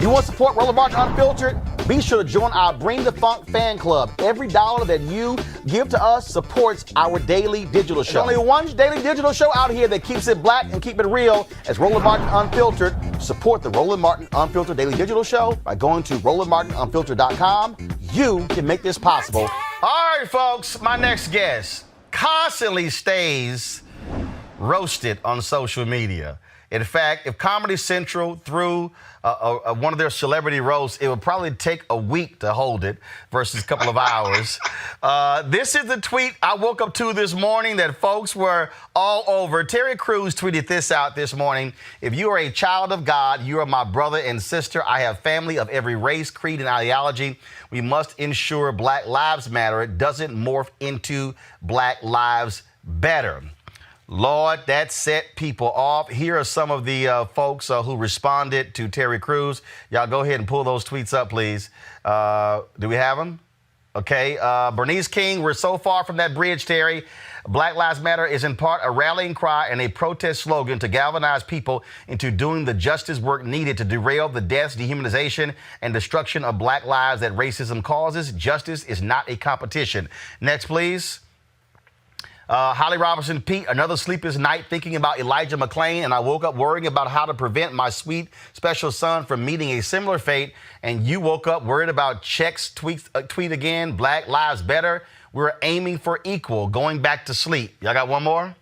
You want to support Roland Martin Unfiltered? Be sure to join our Bring the Funk fan club. Every dollar that you give to us supports our daily digital show. There's only one daily digital show out here that keeps it black and keep it real as Roland Martin Unfiltered. Support the Roland Martin Unfiltered daily digital show by going to RolandMartinUnfiltered.com. You can make this possible. All right, folks, my next guest constantly stays roasted on social media. In fact, if Comedy Central threw one of their celebrity roasts, it would probably take a week to hold it versus a couple of hours. This is the tweet I woke up to this morning that folks were all over. Terry Crews tweeted this out this morning. If you are a child of God, you are my brother and sister. I have family of every race, creed, and ideology. We must ensure Black Lives Matter. It doesn't morph into Black Lives Better. Lord, that set people off. Here are some of the folks who responded to Terry Crews. Y'all go ahead and pull those tweets up, please. Do we have them? Okay. Bernice King, we're so far from that bridge, Terry. Black Lives Matter is in part a rallying cry and a protest slogan to galvanize people into doing the justice work needed to derail the deaths, dehumanization, and destruction of Black lives that racism causes. Justice is not a competition. Next, please. Holly Robinson, Pete, another sleepless night thinking about Elijah McClain, and I woke up worrying about how to prevent my sweet, special son from meeting a similar fate. And you woke up worried about Check's tweet again, Black Lives Better. We're aiming for equal, going back to sleep. Y'all got one more?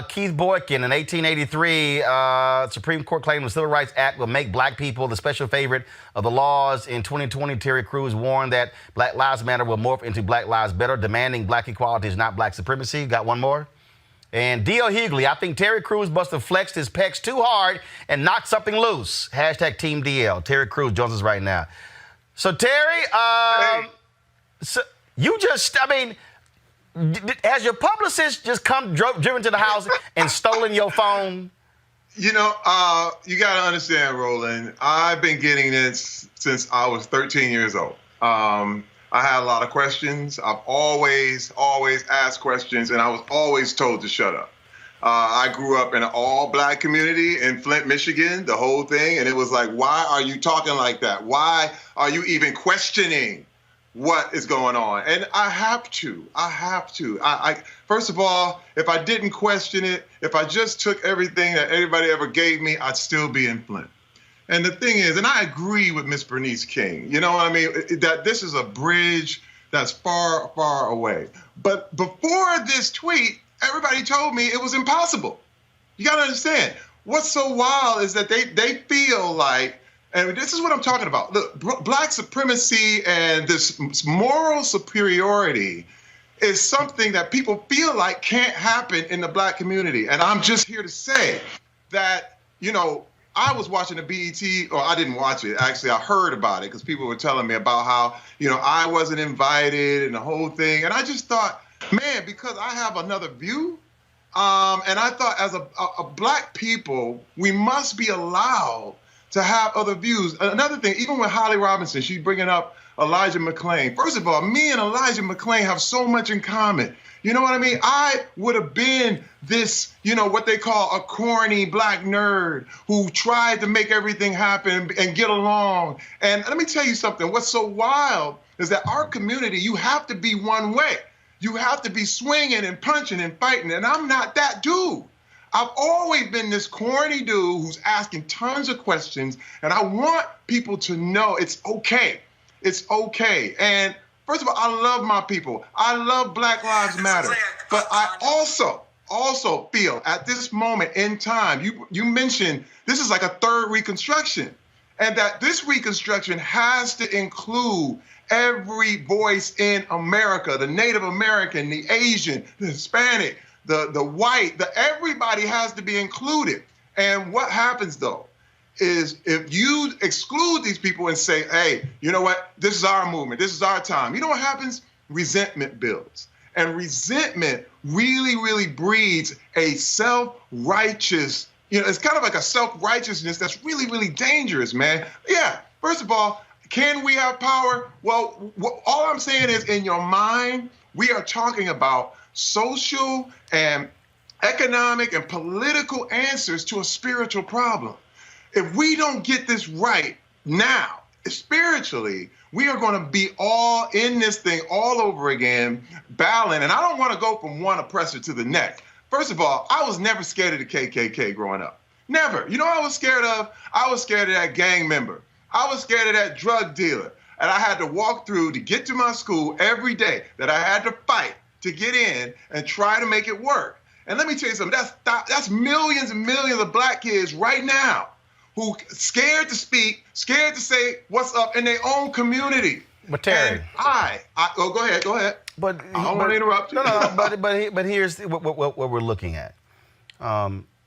Keith Boykin, in 1883, Supreme Court claimed the Civil Rights Act will make black people the special favorite of the laws. In 2020, Terry Crews warned that Black Lives Matter will morph into Black Lives Better. Demanding black equality is not black supremacy. Got one more? And D.L. Hughley, I think Terry Crews must have flexed his pecs too hard and knocked something loose. Hashtag Team DL. Terry Crews joins us right now. So, Terry, so you just, has your publicist just driven to the house and stolen your phone? You know, you got to understand, Roland, I've been getting this since I was 13 years old. I had a lot of questions. I've always asked questions, and I was always told to shut up. I grew up in an all-black community in Flint, Michigan, the whole thing, and it was like, why are you talking like that? Why are you even questioning what is going on? And I have to. I first of all, if I didn't question it, if I just took everything that everybody ever gave me, I'd still be in Flint. And the thing is, and I agree with Miss Bernice King, you know what I mean, that this is a bridge that's far, far away. But before this tweet, everybody told me it was impossible. You got to understand, what's so wild is that they feel like, and this is what I'm talking about. Look, black supremacy and this moral superiority is something that people feel like can't happen in the black community. And I'm just here to say that, you know, I was watching the BET, or I didn't watch it. Actually, I heard about it because people were telling me about how, you know, I wasn't invited and the whole thing. And I just thought, man, because I have another view, and I thought as a black people, we must be allowed to have other views. Another thing, even with Holly Robinson, she's bringing up Elijah McClain. First of all, me and Elijah McClain have so much in common. You know what I mean? I would have been this, you know, what they call a corny black nerd who tried to make everything happen and get along. And let me tell you something. What's so wild is that our community, you have to be one way. You have to be swinging and punching and fighting. And I'm not that dude. I've always been this corny dude who's asking tons of questions, and I want people to know it's okay. It's okay. And first of all, I love my people. I love Black Lives Matter. But I also feel at this moment in time, you mentioned this is like a third Reconstruction, and that this Reconstruction has to include every voice in America, the Native American, the Asian, the Hispanic, the white, everybody has to be included. And what happens though is if you exclude these people and say, hey, you know what, this is our movement, this is our time, you know what happens? Resentment builds. And resentment really, really breeds a self-righteous, you know, it's kind of like a self-righteousness that's really, really dangerous, man. Yeah, first of all, can we have power? Well, all I'm saying is in your mind, we are talking about social and economic and political answers to a spiritual problem. if we don't get this right now, spiritually, we are going to be all in this thing all over again, battling. And I don't want to go from one oppressor to the next. First of all, I was never scared of the KKK growing up. Never. You know what I was scared of? I was scared of that gang member. I was scared of that drug dealer. And I had to walk through to get to my school every day, that I had to fight to get in and try to make it work. And let me tell you something, that's millions and millions of black kids right now who scared to speak, scared to say what's up in their own community. But Terry, and go ahead. But I don't want to interrupt you. No. But here's what we're looking at.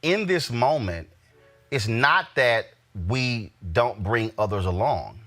In this moment, it's not that we don't bring others along.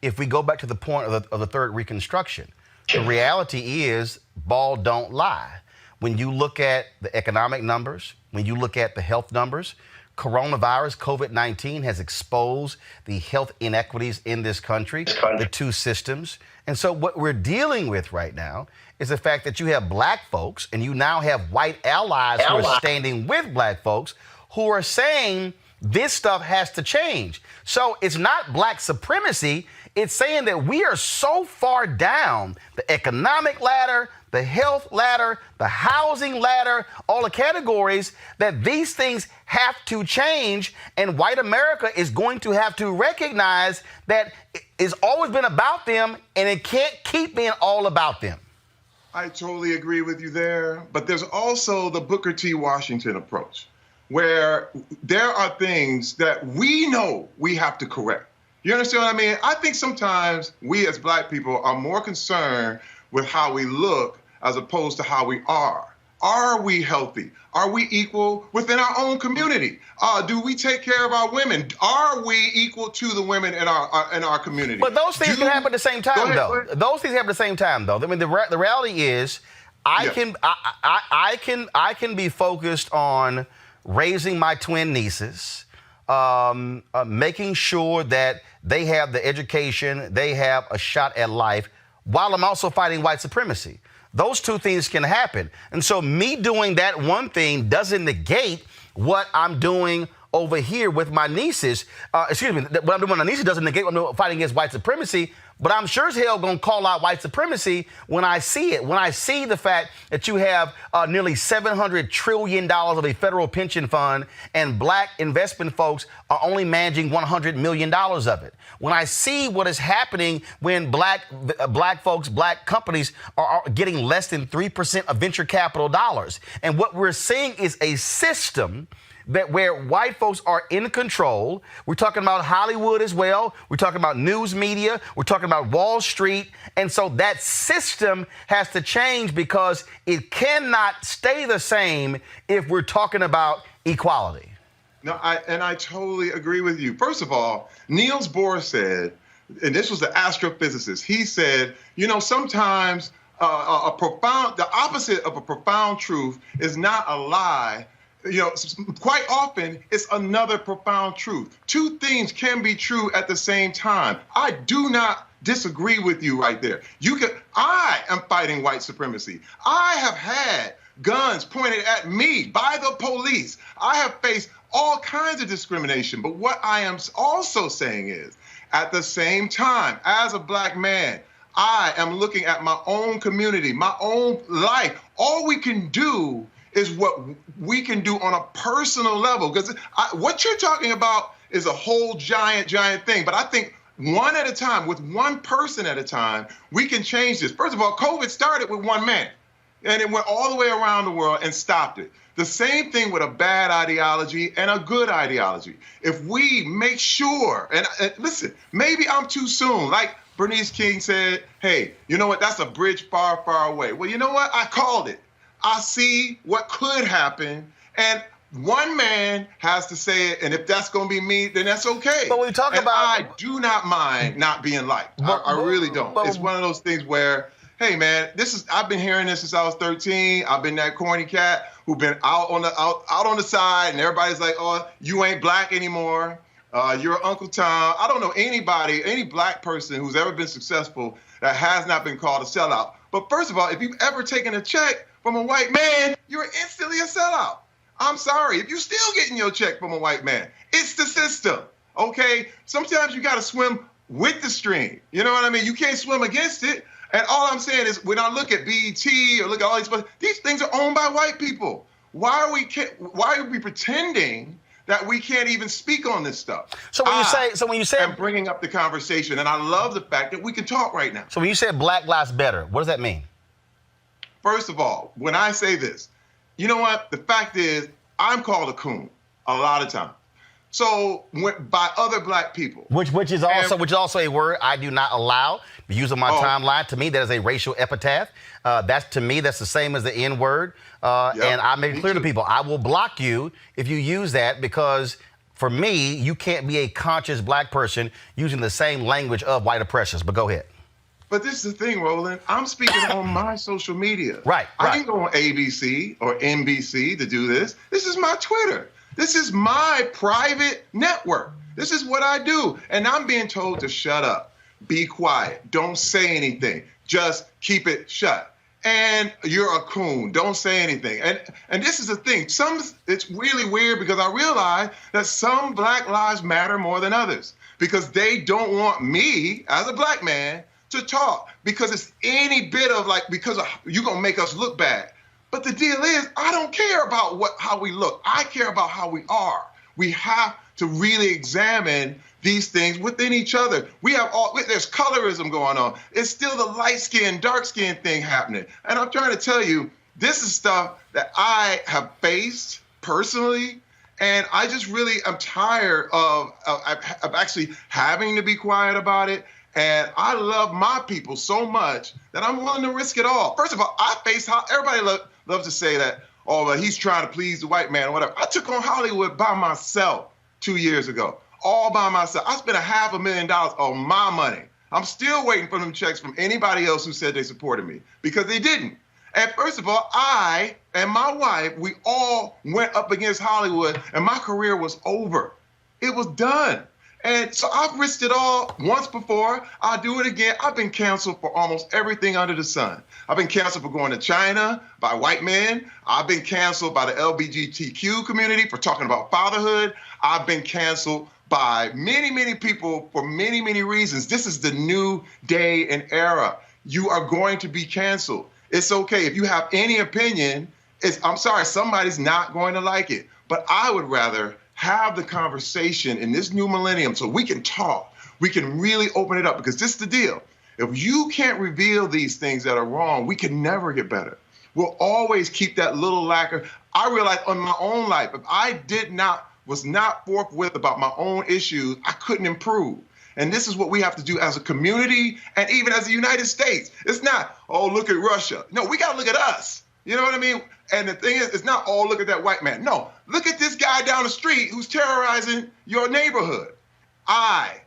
If we go back to the point of the third Reconstruction, the reality is ball don't lie. When you look at the economic numbers, when you look at the health numbers, coronavirus, COVID-19 has exposed the health inequities in this country, the two systems. And so what we're dealing with right now is the fact that you have black folks and you now have white allies who are standing with black folks who are saying this stuff has to change. So it's not black supremacy. It's saying that we are so far down the economic ladder, the health ladder, the housing ladder, all the categories, that these things have to change. And white America is going to have to recognize that it's always been about them and it can't keep being all about them. I totally agree with you there. But there's also the Booker T. Washington approach, where there are things that we know we have to correct. You understand what I mean? I think sometimes we as black people are more concerned with how we look as opposed to how we are. Are we healthy? Are we equal within our own community? Do we take care of our women? Are we equal to the women in our community? But those things can happen at the same time, though. Those things happen at the same time, though. I mean, the reality is, I can be focused on raising my twin nieces, making sure that they have the education, they have a shot at life, while I'm also fighting white supremacy. Those two things can happen. And so me doing that one thing doesn't negate what I'm doing over here with my nieces. What I'm doing with my nieces doesn't negate what I'm fighting against white supremacy. But I'm sure as hell going to call out white supremacy when I see it. When I see the fact that you have nearly $700 trillion of a federal pension fund and black investment folks are only managing $100 million of it. When I see what is happening when black folks, black companies are getting less than 3% of venture capital dollars. And what we're seeing is a system that where white folks are in control. We're talking about Hollywood as well. We're talking about news media. We're talking about Wall Street. And so that system has to change because it cannot stay the same if we're talking about equality. No, I totally agree with you. First of all, Niels Bohr said, and this was the astrophysicist, he said, you know, sometimes the opposite of a profound truth is not a lie. You know, quite often it's another profound truth. Two things can be true at the same time. I do not disagree with you right there. I am fighting white supremacy. I have had guns pointed at me by the police. I have faced all kinds of discrimination. But what I am also saying is, at the same time, as a black man, I am looking at my own community, my own life. All we can do is what we can do on a personal level. Because what you're talking about is a whole giant thing. But I think one at a time, with one person at a time, we can change this. First of all, COVID started with one man, and it went all the way around the world and stopped it. The same thing with a bad ideology and a good ideology. If we make sure, and listen, maybe I'm too soon. Like Bernice King said, hey, you know what? That's a bridge far, far away. Well, you know what? I called it. I see what could happen, and one man has to say it, and if that's going to be me, then that's okay. But when we talk about, I do not mind not being liked. I really don't. It's one of those things where, hey man, I've been hearing this since I was 13. I've been that corny cat who's been out on the side, and everybody's like, oh, you ain't black anymore. You're Uncle Tom. I don't know anybody, any black person who's ever been successful that has not been called a sellout. But first of all, if you've ever taken a check from a white man, you're instantly a sellout. I'm sorry. If you're still getting your check from a white man, it's the system. Okay, sometimes you got to swim with the stream. You know what I mean? You can't swim against it. And all I'm saying is, when I look at BET or look at all these things are owned by white people. Why are we pretending that we can't even speak on this stuff? So when you say, I'm bringing up the conversation, and I love the fact that we can talk right now. So when you said Black Lives Better, what does that mean? First of all, when I say this, you know what? The fact is, I'm called a coon a lot of times. So by other black people, which is also a word I do not allow to use on my timeline. To me, that is a racial epithet. That's the same as the N word. And I make it clear to people, I will block you if you use that, because for me, you can't be a conscious black person using the same language of white oppressors. But go ahead. But this is the thing, Roland. I'm speaking on my social media. Right. I didn't go on ABC or NBC to do this. This is my Twitter. This is my private network. This is what I do. And I'm being told to shut up, be quiet, don't say anything, just keep it shut. And you're a coon, don't say anything. And this is the thing. It's really weird, because I realize that some Black lives matter more than others, because they don't want me as a black man to talk, because it's any bit of because you're going to make us look bad. But the deal is, I don't care about how we look. I care about how we are. We have to really examine these things within each other. There's colorism going on. It's still the light skin, dark skin thing happening. And I'm trying to tell you, this is stuff that I have faced personally. And I just really am tired of actually having to be quiet about it. And I love my people so much that I'm willing to risk it all. First of all, I face everybody loves to say that, oh, well, he's trying to please the white man or whatever. I took on Hollywood by myself 2 years ago, all by myself. I spent $500,000 on my money. I'm still waiting for them checks from anybody else who said they supported me, because they didn't. And first of all, I and my wife, we all went up against Hollywood, and my career was over. It was done. And so I've risked it all once before. I'll do it again. I've been canceled for almost everything under the sun. I've been canceled for going to China by white men. I've been canceled by the LGBTQ community for talking about fatherhood. I've been canceled by many, many people for many, many reasons. This is the new day and era. You are going to be canceled. It's okay. If you have any opinion, I'm sorry, somebody's not going to like it. But I would rather have the conversation in this new millennium so we can talk. We can really open it up, because this is the deal. If you can't reveal these things that are wrong, we can never get better. We'll always keep that little lacquer. I realized on my own life, if I was not forthwith about my own issues, I couldn't improve. And this is what we have to do as a community, and even as the United States. It's not, oh, look at Russia. No, we got to look at us. You know what I mean? And the thing is, it's not, oh, look at that white man. No, look at this guy down the street who's terrorizing your neighborhood. I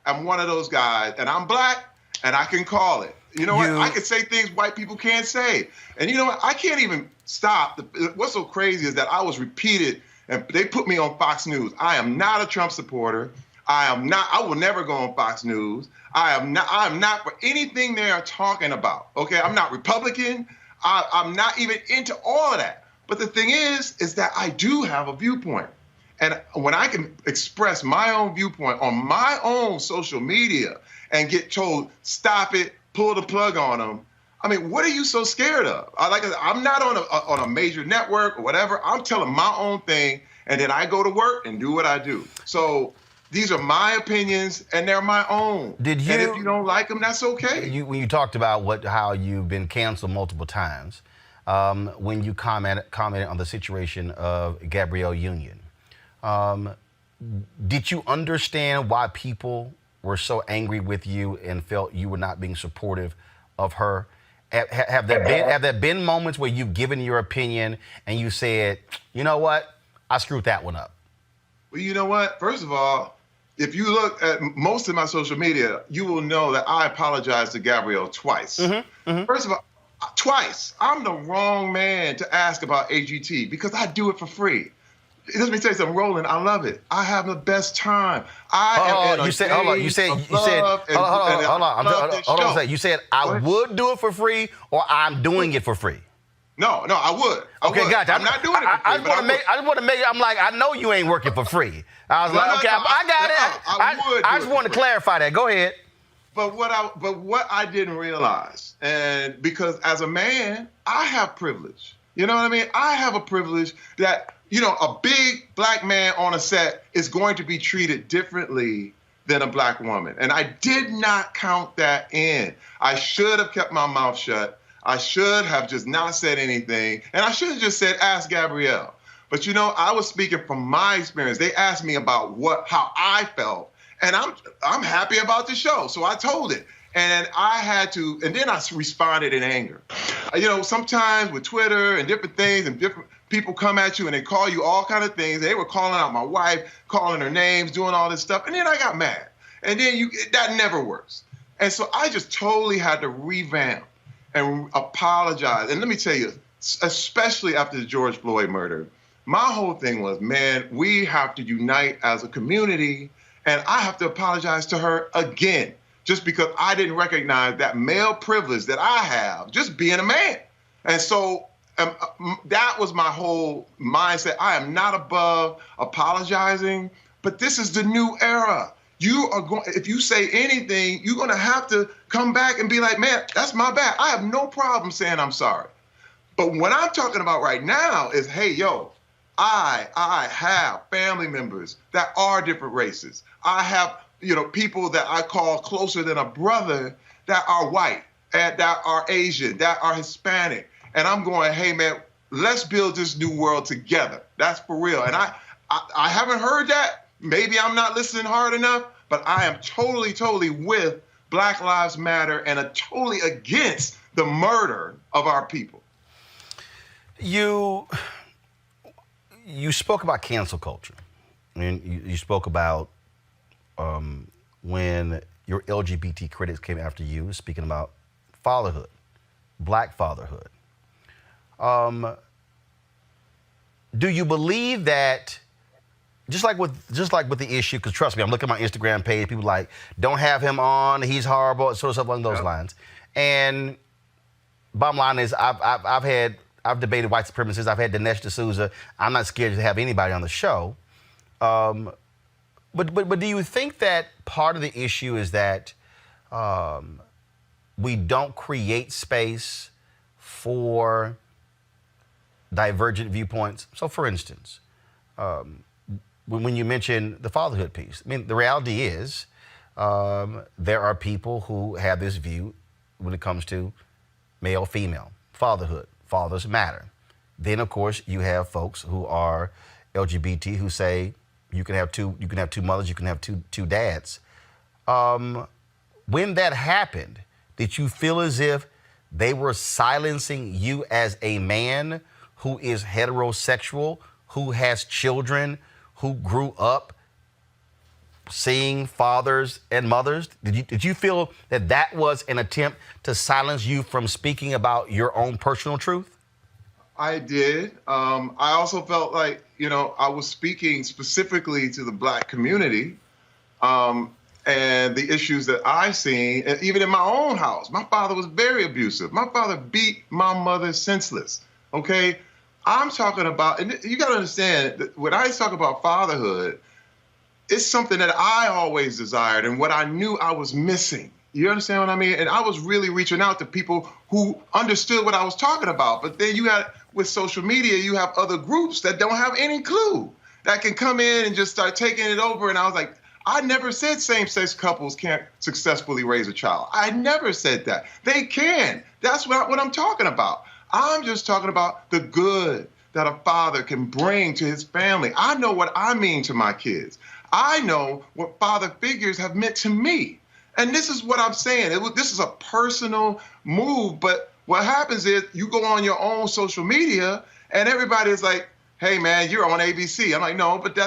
am one of those guys, and I'm black, and I can call it. You know what? I can say things white people can't say. And you know what? I can't even stop. What's so crazy is that I was repeated, and they put me on Fox News. I am not a Trump supporter. I will never go on Fox News. I'm not for anything they are talking about. Okay, I'm not Republican. I'm not even into all of that. But the thing is that I do have a viewpoint. And when I can express my own viewpoint on my own social media and get told, stop it, pull the plug on them, I mean, what are you so scared of? I'm not on a major network or whatever. I'm telling my own thing, and then I go to work and do what I do. So these are my opinions, and they're my own. And if you don't like them, that's okay. When you talked about how you've been canceled multiple times, when you commented on the situation of Gabrielle Union, did you understand why people were so angry with you and felt you were not being supportive of her? Have there been moments where you've given your opinion and you said, you know what, I screwed that one up? Well, you know what? First of all, if you look at most of my social media, you will know that I apologized to Gabrielle twice. First of all, twice. I'm the wrong man to ask about AGT, because I do it for free. Let me tell you something, Roland. I love it. I have the best time. You said I would do it for free, or I'm doing it for free? No, I would. Okay, gotcha. I'm not doing it for free. I just want to make. I'm like, I know you ain't working for free. I was like, okay, I got it. I just want to clarify that. Go ahead. But what I didn't realize, and because as a man, I have privilege. You know what I mean? I have a privilege that, a big black man on a set is going to be treated differently than a black woman. And I did not count that in. I should have kept my mouth shut. I should have just not said anything. And I should have just said, ask Gabrielle. But I was speaking from my experience. They asked me about how I felt. And I'm happy about the show. So I told it. And I had to, and then I responded in anger. Sometimes with Twitter and different things and different people come at you and they call you all kind of things. They were calling out my wife, calling her names, doing all this stuff. And then I got mad. And then that never works. And so I just totally had to revamp and apologize. And let me tell you, especially after the George Floyd murder, my whole thing was, man, we have to unite as a community. And I have to apologize to her again, just because I didn't recognize that male privilege that I have, just being a man. And so that was my whole mindset. I am not above apologizing, but this is the new era. If you say anything, you're going to have to come back and be like, man, that's my bad. I have no problem saying I'm sorry. But what I'm talking about right now is, hey, yo, I have family members that are different races. I have, people that I call closer than a brother that are white, and that are Asian, that are Hispanic. And I'm going, hey, man, let's build this new world together. That's for real. And I haven't heard that. Maybe I'm not listening hard enough, but I am totally with Black Lives Matter and totally against the murder of our people. You spoke about cancel culture, and you spoke about when your LGBT critics came after you, speaking about fatherhood, black fatherhood. Do you believe that, just like with the issue, because trust me, I'm looking at my Instagram page, people like, don't have him on, he's horrible, sort of stuff along those lines. And bottom line is, I've debated white supremacists. I've had Dinesh D'Souza. I'm not scared to have anybody on the show. But do you think that part of the issue is that we don't create space for divergent viewpoints? So, for instance, when you mention the fatherhood piece, I mean, the reality is there are people who have this view when it comes to male, female, fatherhood. Fathers matter. Then, of course, you have folks who are LGBT who say you can have two mothers, you can have two dads. When that happened, did you feel as if they were silencing you as a man who is heterosexual, who has children, who grew up seeing fathers and mothers? Did you feel that was an attempt to silence you from speaking about your own personal truth? I did. I also felt like, I was speaking specifically to the black community and the issues that I've seen, and even in my own house. My father was very abusive. My father beat my mother senseless, okay? I'm talking about, and you got to understand, that when I talk about fatherhood, it's something that I always desired and what I knew I was missing. You understand what I mean? And I was really reaching out to people who understood what I was talking about. But then with social media, you have other groups that don't have any clue, that can come in and just start taking it over. And I was like, I never said same-sex couples can't successfully raise a child. I never said that. They can. That's what I'm talking about. I'm just talking about the good that a father can bring to his family. I know what I mean to my kids. I know what father figures have meant to me. And this is what I'm saying. This is a personal move, but what happens is you go on your own social media and everybody's like, hey, man, you're on ABC. I'm like, no, but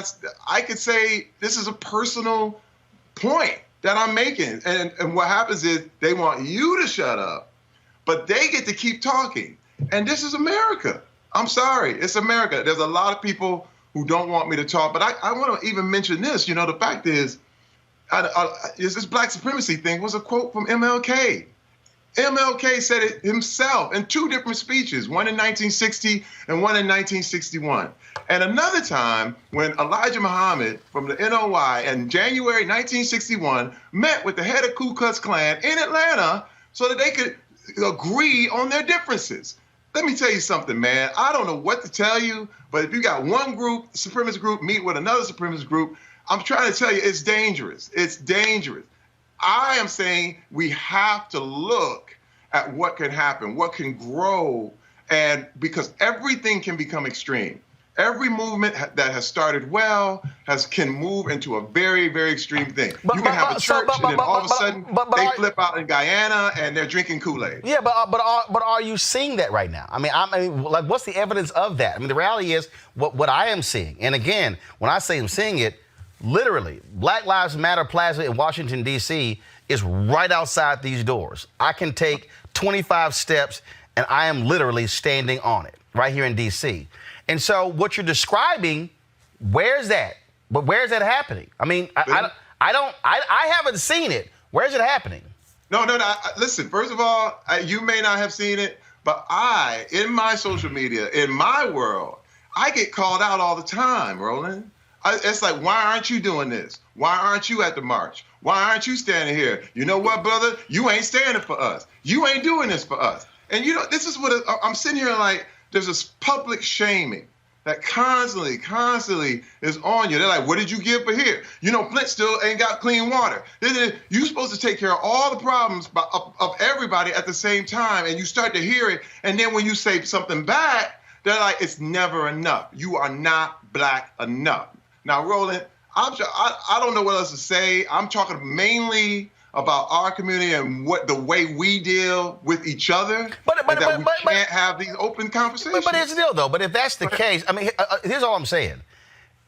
I could say this is a personal point that I'm making. And what happens is they want you to shut up, but they get to keep talking. And this is America. I'm sorry. It's America. There's a lot of people who don't want me to talk, but I want to even mention this. The fact is, this black supremacy thing was a quote from MLK. MLK said it himself in 2 different speeches, one in 1960 and one in 1961. And another time when Elijah Muhammad from the NOI in January 1961 met with the head of Ku Klux Klan in Atlanta so that they could agree on their differences. Let me tell you something, man. I don't know what to tell you, but if you got one group, supremacist group, meet with another supremacist group, I'm trying to tell you it's dangerous. It's dangerous. I am saying we have to look at what can happen, what can grow, and because everything can become extreme. Every movement that has started well can move into a very, very extreme thing. You can have a church, and then all of a sudden they flip out in Guyana and they're drinking Kool-Aid. Yeah, but are you seeing that right now? I mean, like, what's the evidence of that? I mean, the reality is what I am seeing, and again, when I say I'm seeing it, literally, Black Lives Matter Plaza in Washington, D.C. is right outside these doors. I can take 25 steps, and I am literally standing on it right here in D.C. And so what you're describing, where's that? But where's that happening? I mean, I haven't seen it. Where's it happening? No. Listen, first of all, you may not have seen it, but in my social media, in my world, I get called out all the time, Roland. It's like, why aren't you doing this? Why aren't you at the march? Why aren't you standing here? You know what, brother? You ain't standing for us. You ain't doing this for us. And this is what I'm sitting here like, there's this public shaming that constantly is on you. They're like, what did you give for here? Flint still ain't got clean water. You're supposed to take care of all the problems of everybody at the same time, and you start to hear it. And then when you say something back, they're like, it's never enough. You are not Black enough. Now, Roland, I don't know what else to say. I'm talking mainly about our community and the way we deal with each other, but we can't have these open conversations. But here's the deal, though. But if that's the case, I mean, here's all I'm saying.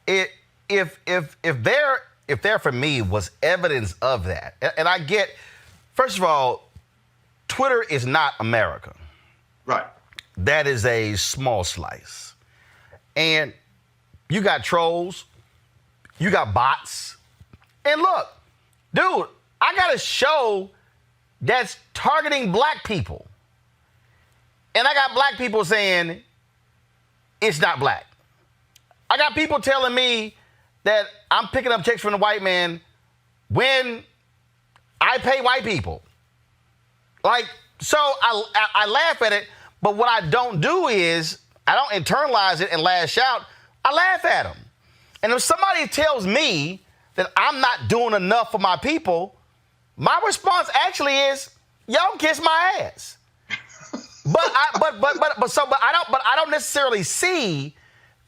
If there for me was evidence of that, and I get, first of all, Twitter is not America. Right. That is a small slice, and you got trolls. You got bots. And look, dude, I got a show that's targeting Black people. And I got Black people saying it's not Black. I got people telling me that I'm picking up checks from the white man when I pay white people. Like, so I laugh at it, but what I don't do is I don't internalize it and lash out. I laugh at them. And if somebody tells me that I'm not doing enough for my people, my response actually is, y'all kiss my ass. But I don't necessarily see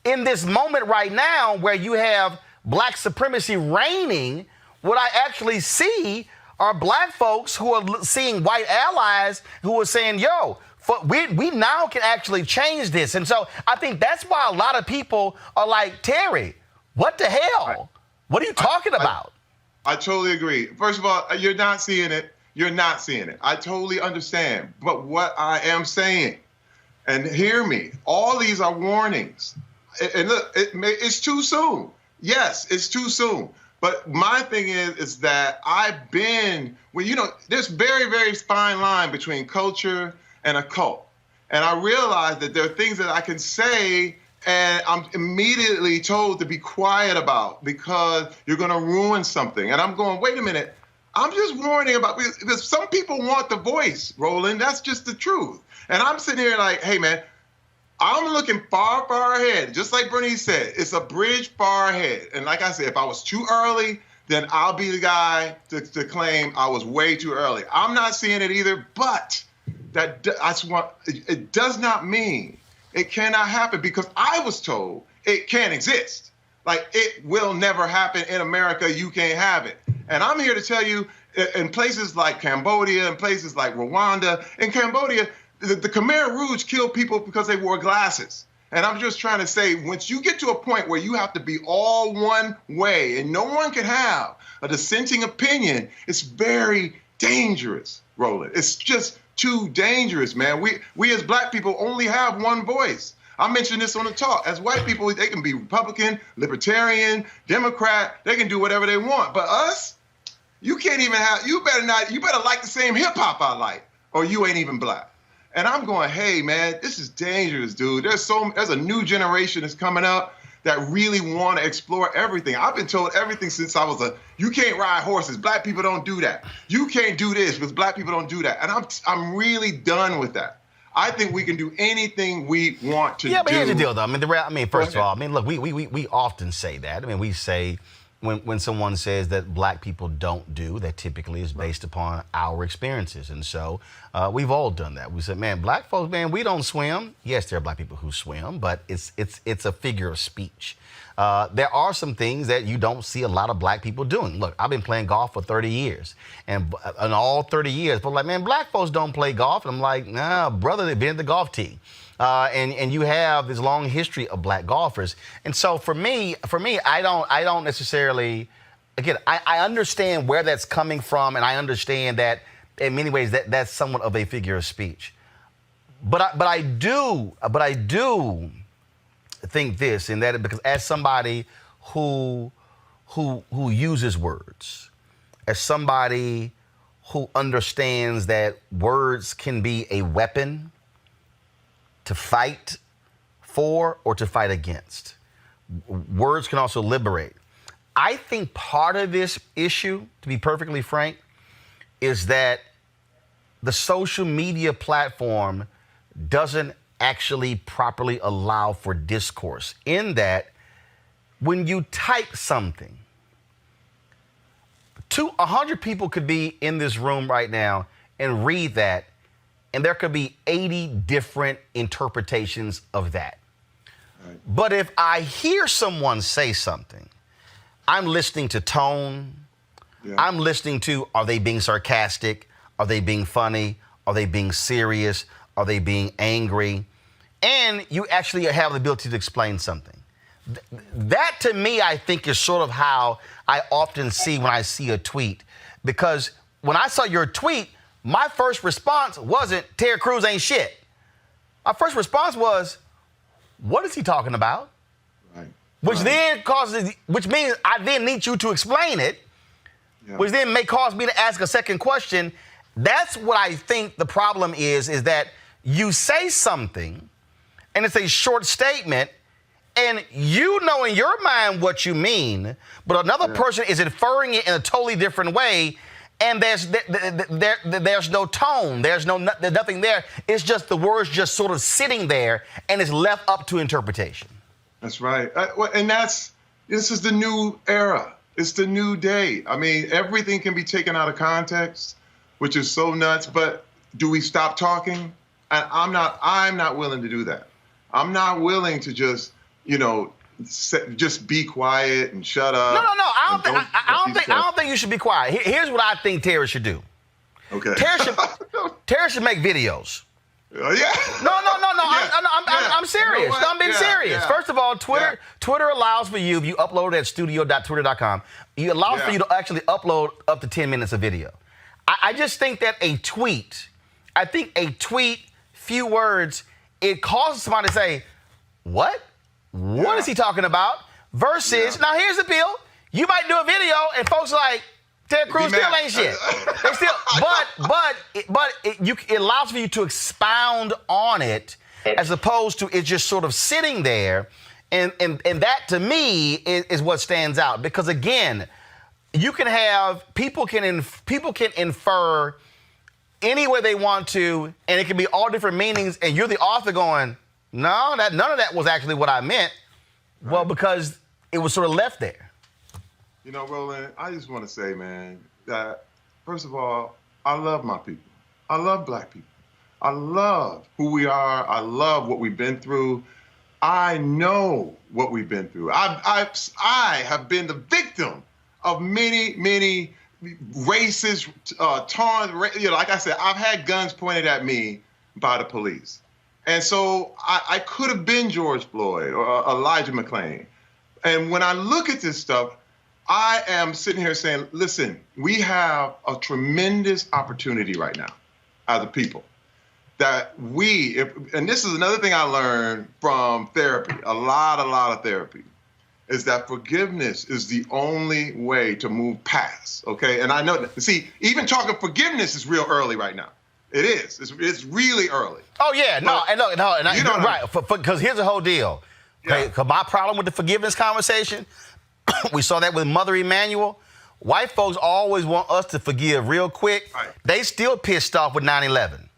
in this moment right now where you have Black supremacy reigning. What I actually see are Black folks who are seeing white allies who are saying, yo, we now can actually change this. And so I think that's why a lot of people are like, Terry, what the hell? What are you talking about? I totally agree. First of all, you're not seeing it. You're not seeing it. I totally understand. But what I am saying, and hear me, all these are warnings. And look, it's too soon. Yes, it's too soon. But my thing is that I've been, there's very, very fine line between culture and a cult. And I realize that there are things that I can say and I'm immediately told to be quiet about because you're going to ruin something. And I'm going, wait a minute. I'm just warning about, because some people want the voice, Roland. That's just the truth. And I'm sitting here like, hey, man, I'm looking far, far ahead. Just like Bernice said, it's a bridge far ahead. And like I said, if I was too early, then I'll be the guy to claim I was way too early. I'm not seeing it either, but it does not mean it cannot happen, because I was told it can't exist. Like, it will never happen in America. You can't have it. And I'm here to tell you, in places like Cambodia, in places like Rwanda, in Cambodia, the Khmer Rouge killed people because they wore glasses. And I'm just trying to say, once you get to a point where you have to be all one way and no one can have a dissenting opinion, it's very dangerous, Roland. It's just too dangerous, man. We as Black people only have one voice. I mentioned this on the talk. As white people, they can be Republican, Libertarian, Democrat. They can do whatever they want. But us, you can't even have. You better like the same hip hop I like. or you ain't even black. And I'm going, hey, man, this is dangerous, dude. There's a new generation that's coming up that really want to explore everything. I've been told everything since I was you can't ride horses. Black people don't do that. You can't do this because black people don't do that. And I'm really done with that. I think we can do anything we want to do. Yeah, but here's the deal, though. First of all, look, we often say that. We say when someone says that black people don't do, that typically is based upon our experiences. And so we've all done that. We said, man, black folks, man, we don't swim. Yes, there are black people who swim, but it's a figure of speech. There are some things that you don't see a lot of black people doing. Look, I've been playing golf for 30 years. And in all 30 years, people are like, man, black folks don't play golf. And I'm like, nah, brother, they've been at the golf tee. And you have this long history of black golfers. And so for me, I don't necessarily, again, I understand where that's coming from, and I understand that in many ways that's somewhat of a figure of speech. But I do think this, and that because as somebody who uses words, as somebody who understands that words can be a weapon to fight for or to fight against. Words can also liberate. I think part of this issue, to be perfectly frank, is that the social media platform doesn't actually properly allow for discourse, in that when you type something, 100 people could be in this room right now and read that, and there could be 80 different interpretations of that. Right. But if I hear someone say something, I'm listening to tone. Yeah. I'm listening to, are they being sarcastic? Are they being funny? Are they being serious? Are they being angry? And you actually have the ability to explain something. That, to me, I think is sort of how I often see when I see a tweet. Because when I saw your tweet, my first response wasn't, Terry Crews ain't shit. My first response was, what is he talking about? Right. Which means I then need you to explain it, which then may cause me to ask a second question. That's what I think the problem is that you say something and it's a short statement and you know in your mind what you mean, but another person is inferring it in a totally different way. And there's no tone. There's nothing there. It's just the words just sort of sitting there, and it's left up to interpretation. That's right. And this is the new era. It's the new day. I mean, everything can be taken out of context, which is so nuts. But do we stop talking? And I'm not willing to do that. I'm not willing to just, just be quiet and shut up. No. I don't think you should be quiet. Here's what I think Terry should do. Okay. Terry should make videos. Yeah. No. I'm serious. No, I'm being serious. First of all, Twitter allows for you, if you upload it at studio.twitter.com, it allows for you to actually upload up to 10 minutes of video. I just think that a tweet, few words, it causes somebody to say, what? What is he talking about? Versus, now here's the deal. You might do a video and folks are like, Ted Cruz still ain't shit. They still, but it allows for you to expound on it as opposed to it just sort of sitting there. And that to me is what stands out. Because again, you can have, people can infer any way they want to, and it can be all different meanings, and you're the author going, no, none of that was actually what I meant. Right. Well, because it was sort of left there. Roland, I just want to say, man, that first of all, I love my people. I love black people. I love who we are. I love what we've been through. I know what we've been through. I have been the victim of many racist, like I said, I've had guns pointed at me by the police. And so I could have been George Floyd or Elijah McClain. And when I look at this stuff, I am sitting here saying, listen, we have a tremendous opportunity right now as a people that and this is another thing I learned from therapy, a lot of therapy, is that forgiveness is the only way to move past, okay? And I know that, see, even talking forgiveness is real early right now. It is. It's really early. Oh yeah, no, But, and look, no, and you know right, because here's the whole deal. Okay, Yeah. 'cause my problem with the forgiveness conversation, we saw that with Mother Emanuel. White folks always want us to forgive real quick. Right. They still pissed off with 9/11.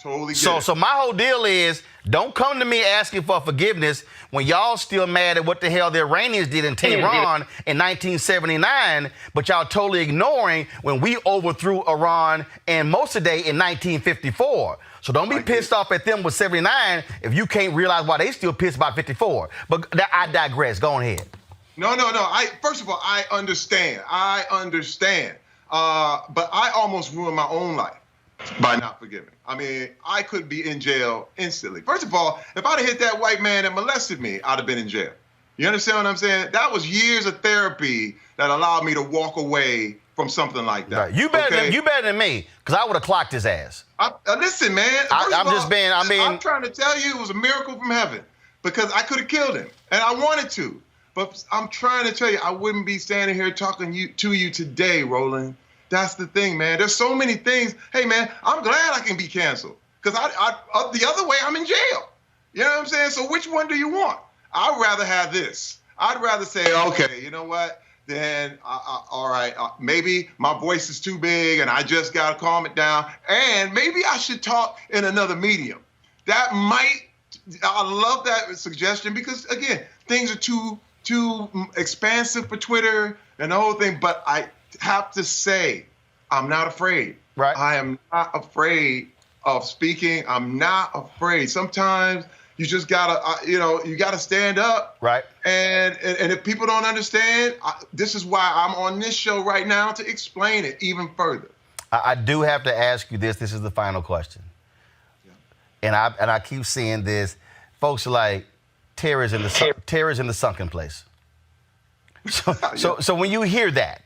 Totally get So, it. so my whole deal is, don't come to me asking for forgiveness when y'all still mad at what the hell the Iranians did in Tehran in 1979, but y'all totally ignoring when we overthrew Iran and Mossadegh in 1954. So don't be pissed off at them with 79 if you can't realize why they still pissed about 54. But I digress. Go on ahead. No. First of all, I understand. But I almost ruined my own life by not forgiving. I mean, I could be in jail instantly. First of all, if I'd have hit that white man that molested me, I'd have been in jail. You understand what I'm saying? That was years of therapy that allowed me to walk away from something like that. Right. You better than me, because I would have clocked his ass. Listen, man. I'm trying to tell you it was a miracle from heaven because I could have killed him, and I wanted to. But I'm trying to tell you, I wouldn't be standing here talking to you today, Roland. That's the thing, man. There's so many things. Hey, man, I'm glad I can be canceled because the other way, I'm in jail. You know what I'm saying? So which one do you want? I'd rather have this. I'd rather say, okay, you know what? Then, all right, maybe my voice is too big and I just got to calm it down. And maybe I should talk in another medium. I love that suggestion because, again, things are too expansive for Twitter and the whole thing. But I have to say, I'm not afraid. Right. I am not afraid of speaking. I'm not afraid. Sometimes you just gotta, you gotta stand up. Right. And if people don't understand, this is why I'm on this show right now to explain it even further. I do have to ask you this. This is the final question. Yeah. And I keep seeing this. Folks are like, terror is in the sunken place. So when you hear that,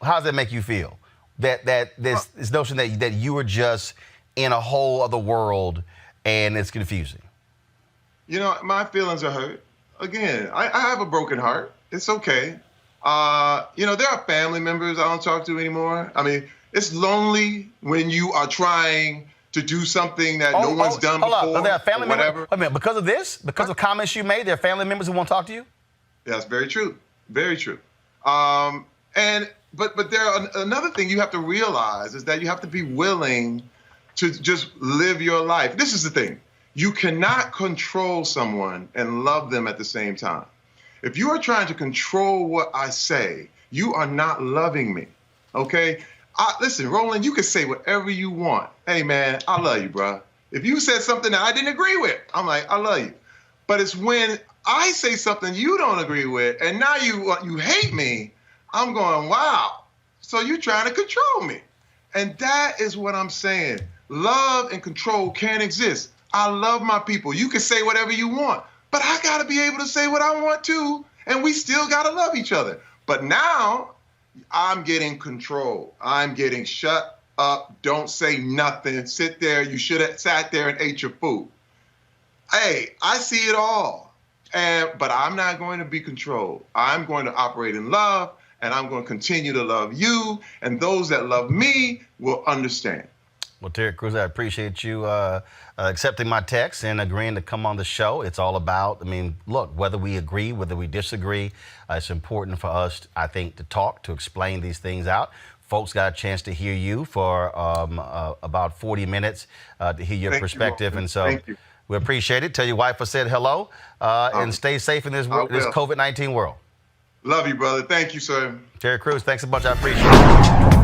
how does that make you feel? That this notion that you are just in a whole other world and it's confusing. You know, my feelings are hurt. Again, I have a broken heart. It's okay. There are family members I don't talk to anymore. I mean, it's lonely when you are trying to do something that no one's done before. Are there family members? Wait a minute, because of this? Because of comments you made, there are family members who won't talk to you? That's very true. Very true. But another thing you have to realize is that you have to be willing to just live your life. This is the thing. You cannot control someone and love them at the same time. If you are trying to control what I say, you are not loving me, okay? Listen, Roland, you can say whatever you want. Hey, man, I love you, bro. If you said something that I didn't agree with, I'm like, I love you. But it's when I say something you don't agree with, and now you hate me, I'm going, wow. So you're trying to control me. And that is what I'm saying. Love and control can't exist. I love my people. You can say whatever you want, but I got to be able to say what I want too, and we still got to love each other. But now I'm getting control. I'm getting shut up. Don't say nothing. Sit there. You should have sat there and ate your food. Hey, I see it all. But I'm not going to be controlled. I'm going to operate in love, and I'm going to continue to love you, and those that love me will understand. Well, Terry Crews, I appreciate you accepting my text and agreeing to come on the show. It's all about, look, whether we agree, whether we disagree, it's important for us, I think, to talk, to explain these things out. Folks got a chance to hear you for about 40 minutes to hear your perspective. And so we appreciate it. Tell your wife I said hello and stay safe in this COVID-19 world. Love you, brother. Thank you, sir. Terry Crews, thanks a bunch. I appreciate it.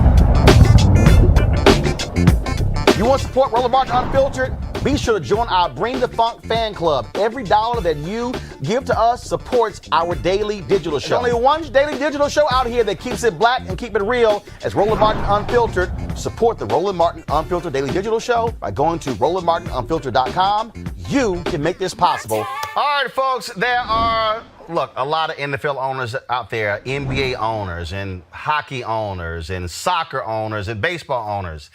You want to support Roland Martin Unfiltered? Be sure to join our Bring the Funk fan club. Every dollar that you give to us supports our daily digital show. There's only one daily digital show out here that keeps it black and keep it real as Roland Martin Unfiltered. Support the Roland Martin Unfiltered daily digital show by going to RolandMartinUnfiltered.com. You can make this possible. All right, folks, there are, a lot of NFL owners out there, NBA owners and hockey owners and soccer owners and baseball owners.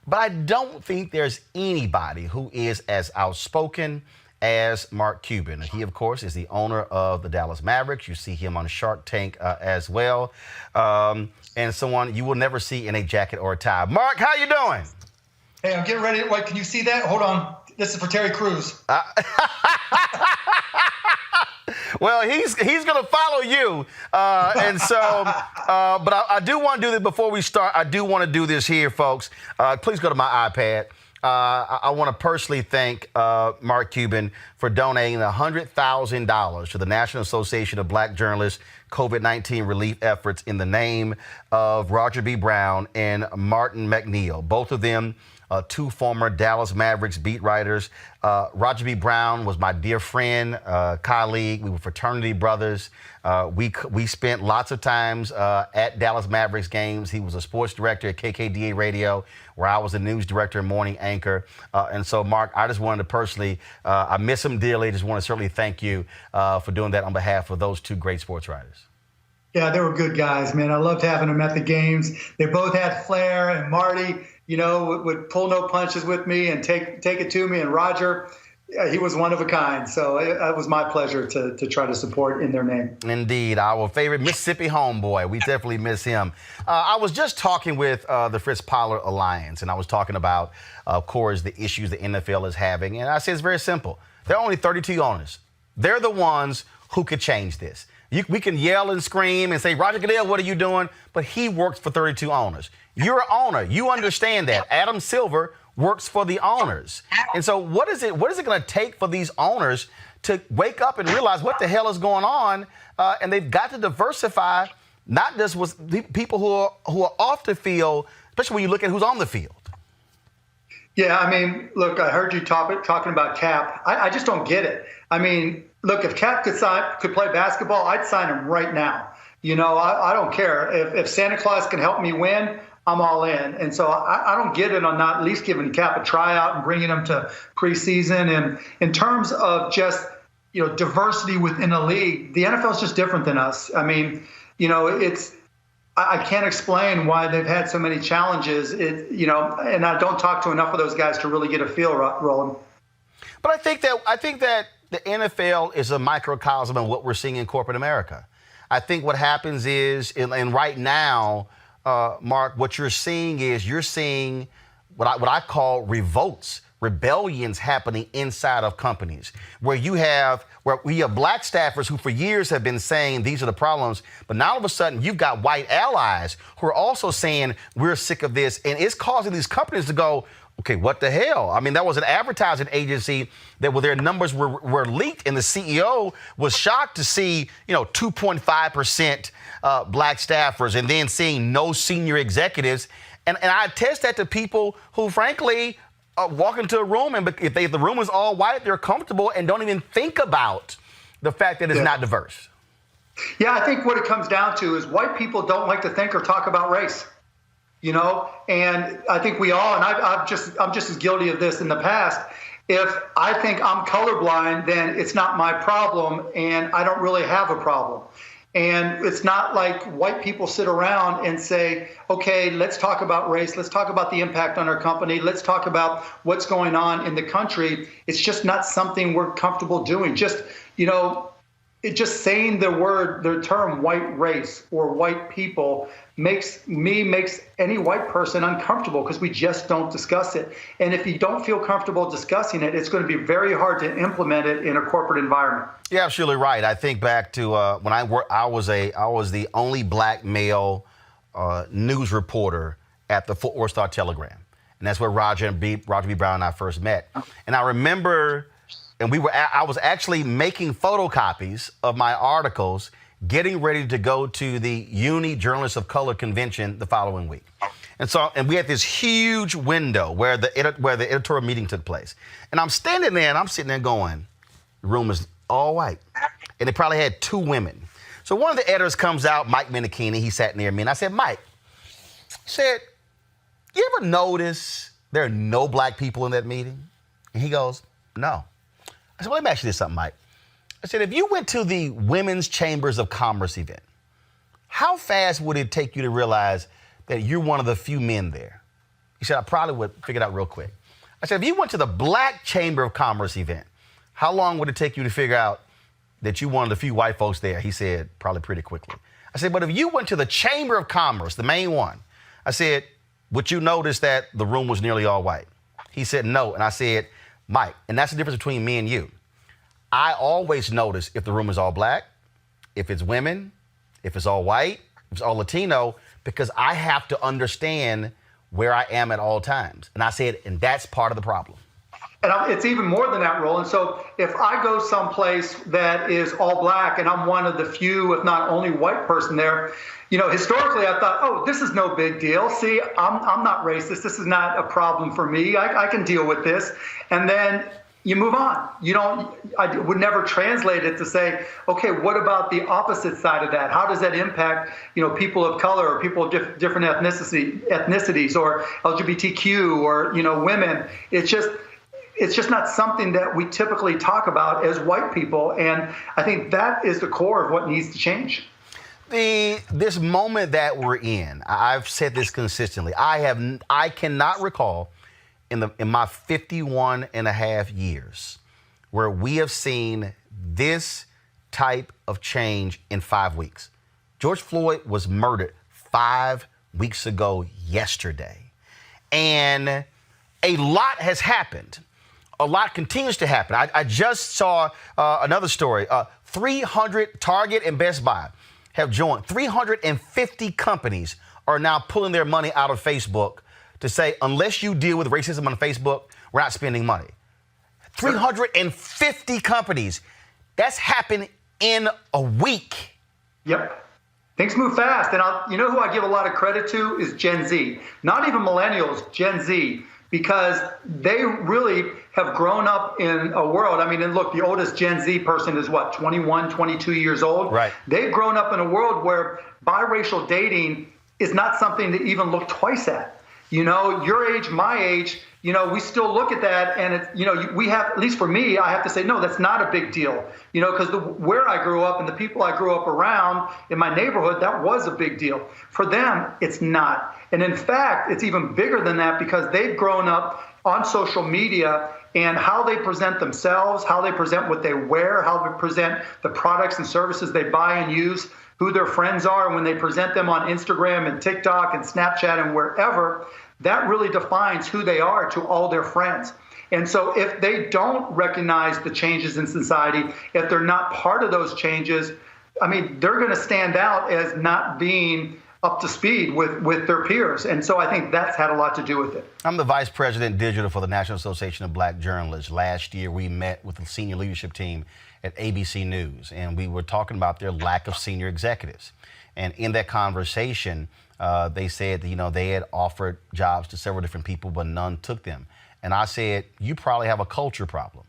But I don't think there's anybody who is as outspoken as Mark Cuban. He, of course, is the owner of the Dallas Mavericks. You see him on Shark Tank as well. And someone you will never see in a jacket or a tie. Mark, how you doing? Hey, I'm getting ready. Wait, can you see that? Hold on. This is for Terry Crews. Well, he's going to follow you. But I do want to do this before we start. I do want to do this here, folks. Please go to my iPad. I want to personally thank Mark Cuban for donating $100,000 to the National Association of Black Journalists COVID-19 relief efforts in the name of Roger B. Brown and Martin McNeil, both of them two former Dallas Mavericks beat writers. Roger B. Brown was my dear friend, colleague. We were fraternity brothers. We spent lots of times at Dallas Mavericks games. He was a sports director at KKDA Radio, where I was the news director and morning anchor. And so, Mark, I just wanted to personally, I miss him dearly. Just want to certainly thank you for doing that on behalf of those two great sports writers. Yeah, they were good guys, man. I loved having them at the games. They both had flair, and Marty, would pull no punches with me and take it to me. And Roger, he was one of a kind. So it was my pleasure to try to support in their name. Indeed. Our favorite Mississippi homeboy. We definitely miss him. I was just talking with the Fritz Pollard Alliance, and I was talking about, of course, the issues the NFL is having. And I said it's very simple. There are only 32 owners. They're the ones who could change this. We can yell and scream and say, Roger Goodell, what are you doing? But he works for 32 owners. You're an owner. You understand that. Adam Silver works for the owners. And so what is it going to take for these owners to wake up and realize what the hell is going on? And they've got to diversify, not just with the people who are off the field, especially when you look at who's on the field. Yeah, I mean, look, I heard you talking about Cap. I just don't get it. I mean, look, if Cap could play basketball, I'd sign him right now. I don't care. If Santa Claus can help me win, I'm all in. And so I don't get it on not at least giving Cap a tryout and bringing him to preseason. And in terms of just, diversity within the league, the NFL is just different than us. I mean, I can't explain why they've had so many challenges, and I don't talk to enough of those guys to really get a feel, Roland. But I think that the NFL is a microcosm of what we're seeing in corporate America. I think what happens is, and right now, Mark, what you're seeing what I call revolts, rebellions happening inside of companies, where we have black staffers who for years have been saying these are the problems, but now all of a sudden you've got white allies who are also saying we're sick of this, and it's causing these companies to go, okay, what the hell? I mean, that was an advertising agency that their numbers were leaked, and the CEO was shocked to see, 2.5% black staffers, and then seeing no senior executives. And I attest that to people who, frankly, walk into a room, and if the room is all white, they're comfortable and don't even think about the fact that it's not diverse. Yeah, I think what it comes down to is white people don't like to think or talk about race. And I think we all, and I'm just as guilty of this in the past. If I think I'm colorblind, then it's not my problem, and I don't really have a problem. And it's not like white people sit around and say, okay, let's talk about race. Let's talk about the impact on our company. Let's talk about what's going on in the country. It's just not something we're comfortable doing. Just saying the term white race or white people makes any white person uncomfortable because we just don't discuss it. And if you don't feel comfortable discussing it, it's going to be very hard to implement it in a corporate environment. You're absolutely right. I think back to when I was the only black male news reporter at the Fort Worth Star-Telegram, and that's where Roger B. Brown and I first met. And I remember. And I was actually making photocopies of my articles, getting ready to go to the Uni Journalists of Color convention the following week. And we had this huge window where the editorial meeting took place. And I'm standing there and I'm sitting there going, the room is all white. And they probably had two women. So one of the editors comes out, Mike Minikini, he sat near me, and I said, Mike, you ever notice there are no black people in that meeting? And he goes, no. I said, well, let me ask you this something, Mike. I said, if you went to the Women's Chambers of Commerce event, how fast would it take you to realize that you're one of the few men there? He said, I probably would figure it out real quick. I said, if you went to the Black Chamber of Commerce event, how long would it take you to figure out that you wanted a few white folks there? He said, probably pretty quickly. I said, but if you went to the Chamber of Commerce, the main one, I said, would you notice that the room was nearly all white? He said, no. And I said, Mike, and that's the difference between me and you. I always notice if the room is all black, if it's women, if it's all white, if it's all Latino, because I have to understand where I am at all times. And I said, and that's part of the problem. And it's even more than that, Roland. So if I go someplace that is all black and I'm one of the few, if not only white person there, historically I thought, oh, this is no big deal. See, I'm not racist. This is not a problem for me. I can deal with this. And then you move on. I would never translate it to say, okay, what about the opposite side of that? How does that impact, people of color or people of different ethnicities or LGBTQ or, women? It's just not something that we typically talk about as white people. And I think that is the core of what needs to change. This moment that we're in, I've said this consistently. I cannot recall in my 51 and a half years where we have seen this type of change in 5 weeks. George Floyd was murdered 5 weeks ago yesterday. And a lot has happened. A lot continues to happen. I just saw another story. 300 Target and Best Buy have joined. 350 companies are now pulling their money out of Facebook to say, unless you deal with racism on Facebook, we're not spending money. 350 companies. That's happened in a week. Yep. Things move fast. And who I give a lot of credit to is Gen Z. Not even millennials, Gen Z. Because they really have grown up in a world. I mean, and look, the oldest Gen Z person is what, 21, 22 years old? Right. They've grown up in a world where biracial dating is not something to even look twice at. Your age, my age, we still look at that and we have, at least for me, I have to say, no, that's not a big deal. Because where I grew up and the people I grew up around in my neighborhood, that was a big deal. For them, it's not. And in fact, it's even bigger than that because they've grown up on social media and how they present themselves, how they present what they wear, how they present the products and services they buy and use, who their friends are, and when they present them on Instagram and TikTok and Snapchat and wherever, that really defines who they are to all their friends. And so if they don't recognize the changes in society, if they're not part of those changes, they're going to stand out as not being up to speed with their peers. And so I think that's had a lot to do with it. I'm the Vice President Digital for the National Association of Black Journalists. Last year, we met with the senior leadership team at ABC News, and we were talking about their lack of senior executives. And in that conversation, they said that, they had offered jobs to several different people, but none took them. And I said, you probably have a culture problem.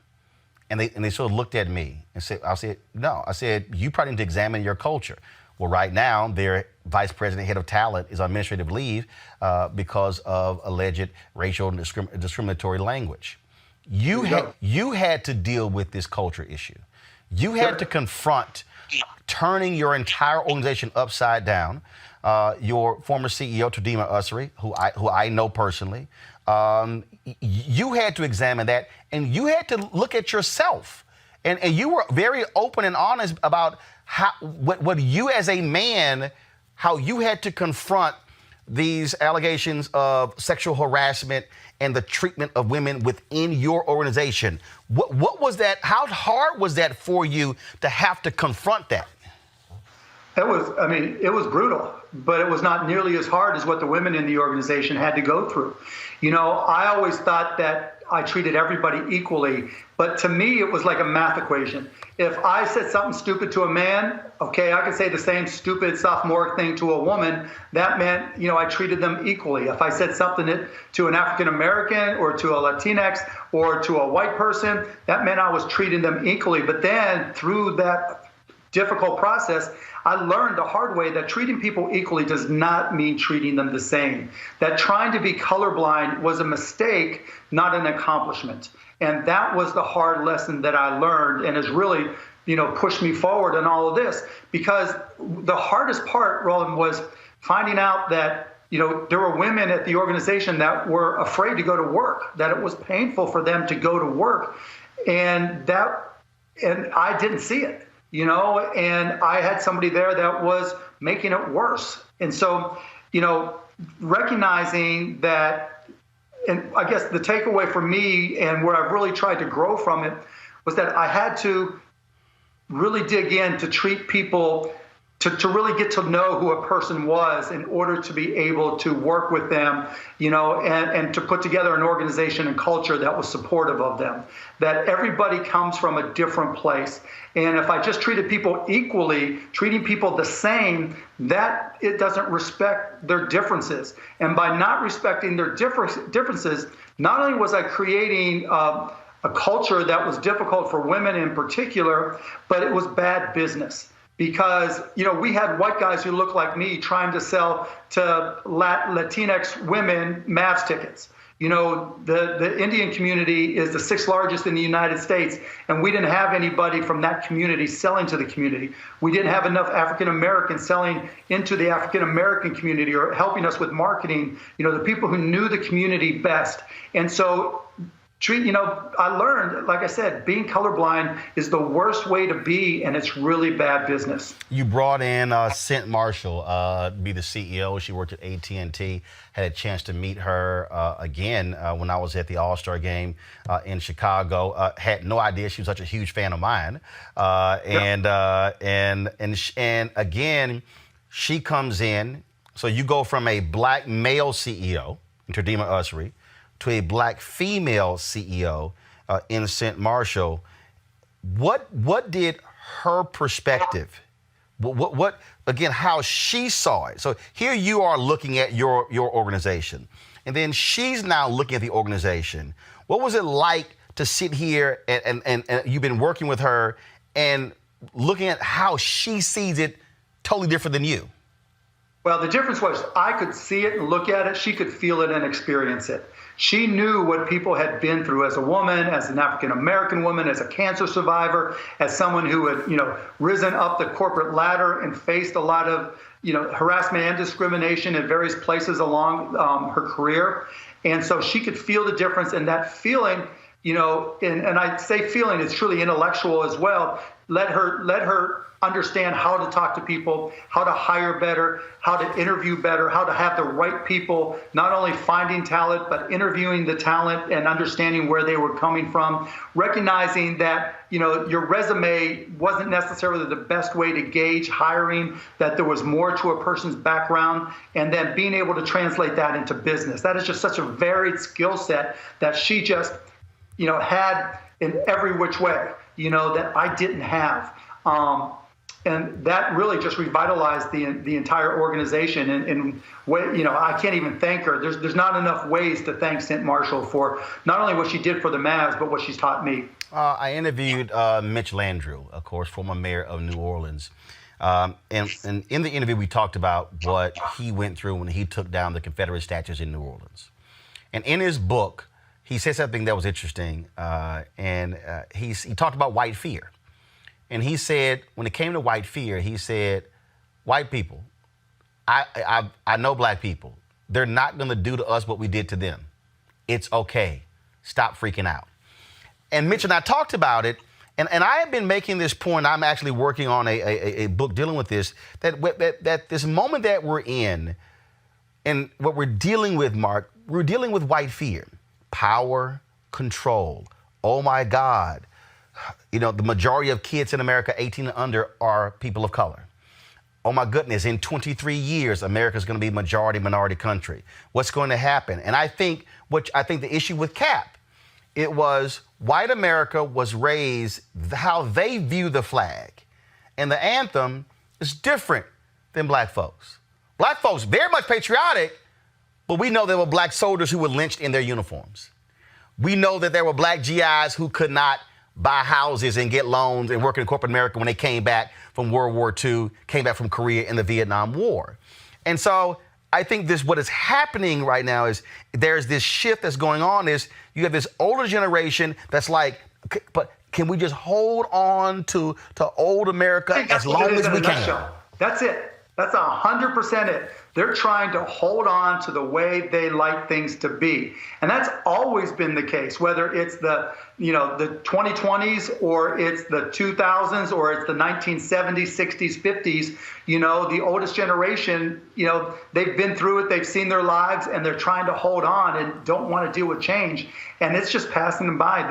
And they sort of looked at me and said, no. I said, you probably need to examine your culture. Well, right now, their vice president, head of talent, is on administrative leave because of alleged racial and discriminatory language. You had to deal with this culture issue. You had to confront turning your entire organization upside down. Your former CEO, Tadima Ussery, who I know personally, you had to examine that, and you had to look at yourself. And you were very open and honest about what you as a man, how you had to confront these allegations of sexual harassment and the treatment of women within your organization. What was that? How hard was that for you to have to confront that? It was brutal, but it was not nearly as hard as what the women in the organization had to go through. I always thought that I treated everybody equally, but to me, it was like a math equation. If I said something stupid to a man, okay, I could say the same stupid sophomoric thing to a woman. That meant, I treated them equally. If I said something to an African American or to a Latinx or to a white person, that meant I was treating them equally. But then through that difficult process, I learned the hard way that treating people equally does not mean treating them the same. That trying to be colorblind was a mistake, not an accomplishment. And that was the hard lesson that I learned and has really, pushed me forward in all of this. Because the hardest part, Roland, was finding out that, there were women at the organization that were afraid to go to work, that it was painful for them to go to work. And I didn't see it, you know, and I had somebody there that was making it worse. And so, you know, recognizing that, and I guess the takeaway for me and where I've really tried to grow from it was that I had to really dig in to treat people, to really get to know who a person was in order to be able to work with them, you know, and to put together an organization and culture that was supportive of them, that everybody comes from a different place. And if I just treated people equally, treating people the same, that it doesn't respect their differences. And by not respecting their differences, not only was I creating a culture that was difficult for women in particular, but it was bad business. Because, you know, we had white guys who looked like me trying to sell to Latinx women Mavs tickets. You know, the Indian community is the 6th largest in the United States, and we didn't have anybody from that community selling to the community. We didn't have enough African Americans selling into the African American community or helping us with marketing, you know, the people who knew the community best. And so, you know, I learned, like I said, being colorblind is the worst way to be, and it's really bad business. You brought in Cent Marshall to be the CEO. She worked at AT&T. Had a chance to meet her again when I was at the All-Star game in Chicago. Had no idea she was such a huge fan of mine. And again, she comes in. So you go from a black male CEO, Terdima Usry, to a black female CEO in Cent Marshall. What did her perspective, what again, how she saw it? So here you are looking at your organization, and then she's now looking at the organization. What was it like to sit here and you've been working with her and looking at how she sees it totally different than you? Well, the difference was I could see it and look at it. She could feel it and experience it. She knew what people had been through as a woman, as an African-American woman, as a cancer survivor, as someone who had, you know, risen up the corporate ladder and faced a lot of, you know, harassment and discrimination at various places along her career. And so she could feel the difference, and that feeling, you know, and I say feeling, it's truly intellectual as well, let her understand how to talk to people, how to hire better, how to interview better, how to have the right people, not only finding talent, but interviewing the talent and understanding where they were coming from, recognizing that, you know, your resume wasn't necessarily the best way to gauge hiring, that there was more to a person's background, and then being able to translate that into business. That is just such a varied skill set that she just, you know, had in every which way, you know, that I didn't have. And that really just revitalized the entire organization. And you know, I can't even thank her. There's not enough ways to thank Cent Marshall for not only what she did for the Mavs, but what she's taught me. I interviewed Mitch Landrieu, of course, former mayor of New Orleans. And in the interview, we talked about what he went through when he took down the Confederate statues in New Orleans. And in his book, he said something that was interesting. He talked about white fear. And he said, when it came to white fear, he said, white people, I know black people. They're not going to do to us what we did to them. It's okay. Stop freaking out. And Mitch and I talked about it. And I have been making this point. I'm actually working on a book dealing with this, that this moment that we're in and what we're dealing with, Mark, we're dealing with white fear, power, control. Oh, my God. You know, the majority of kids in America 18 and under are people of color. Oh, my goodness, in 23 years, America's going to be a majority-minority country. What's going to happen? And I think the issue with Cap, it was white America was raised how they view the flag. And the anthem is different than black folks. Black folks, very much patriotic, but we know there were black soldiers who were lynched in their uniforms. We know that there were black GIs who could not buy houses and get loans and work in corporate America when they came back from World War II, came back from Korea and the Vietnam War. And so I think what is happening right now is there's this shift that's going on is you have this older generation that's like, but can we just hold on to old America as long as we can? That's it. That's 100% it. They're trying to hold on to the way they like things to be. And that's always been the case, whether it's the 2020s or it's the 2000s or it's the 1970s, 60s, 50s, the oldest generation, they've been through it, they've seen their lives, and they're trying to hold on and don't want to deal with change. And it's just passing them by.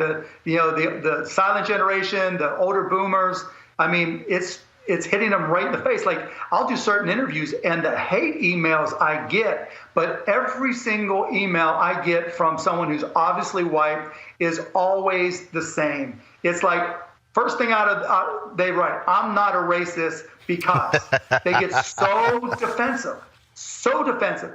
The silent generation, the older boomers, I mean, it's hitting them right in the face. Like, I'll do certain interviews and the hate emails I get, but every single email I get from someone who's obviously white is always the same. It's like, first thing they write, I'm not a racist, because they get so defensive.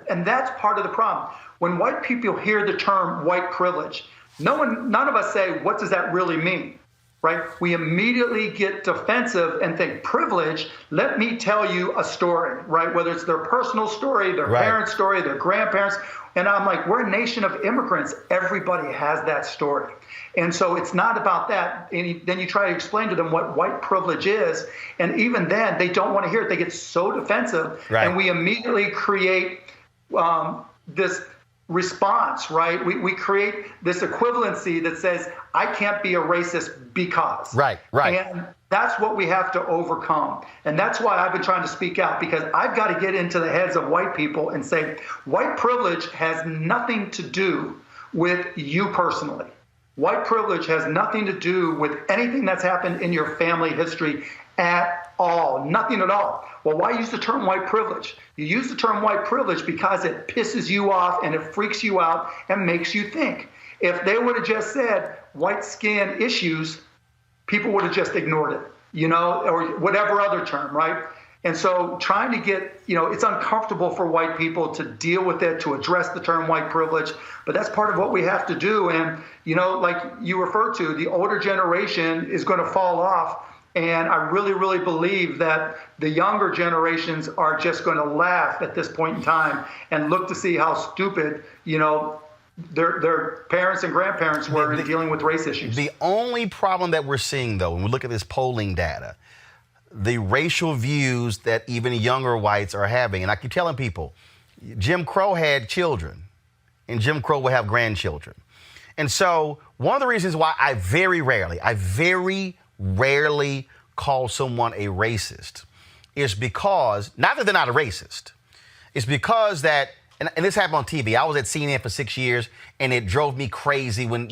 And that's part of the problem. When white people hear the term white privilege, none of us say, what does that really mean? Right? We immediately get defensive and think, privilege, let me tell you a story, right? Whether it's their personal story, their parents' story, their grandparents. And I'm like, we're a nation of immigrants. Everybody has that story. And so it's not about that. And then you try to explain to them what white privilege is. And even then, they don't want to hear it. They get so defensive. Right. And we immediately create this response, right? We create this equivalency that says, I can't be a racist because. Right. And that's what we have to overcome. And that's why I've been trying to speak out, because I've got to get into the heads of white people and say, white privilege has nothing to do with you personally. White privilege has nothing to do with anything that's happened in your family history at all. Nothing at all. Well, why use the term white privilege? You use the term white privilege because it pisses you off and it freaks you out and makes you think. If they would have just said white skin issues, people would have just ignored it, or whatever other term, right? And so trying to get, it's uncomfortable for white people to deal with it, to address the term white privilege, but that's part of what we have to do. And, like you referred to, the older generation is going to fall off. And I really, really believe that the younger generations are just going to laugh at this point in time and look to see how stupid, their parents and grandparents were in dealing with race issues. The only problem that we're seeing, though, when we look at this polling data, the racial views that even younger whites are having, and I keep telling people, Jim Crow had children, and Jim Crow will have grandchildren. And so one of the reasons why I very rarely call someone a racist is because, not that they're not a racist, it's because that, and this happened on TV. I was at CNN for 6 years, and it drove me crazy when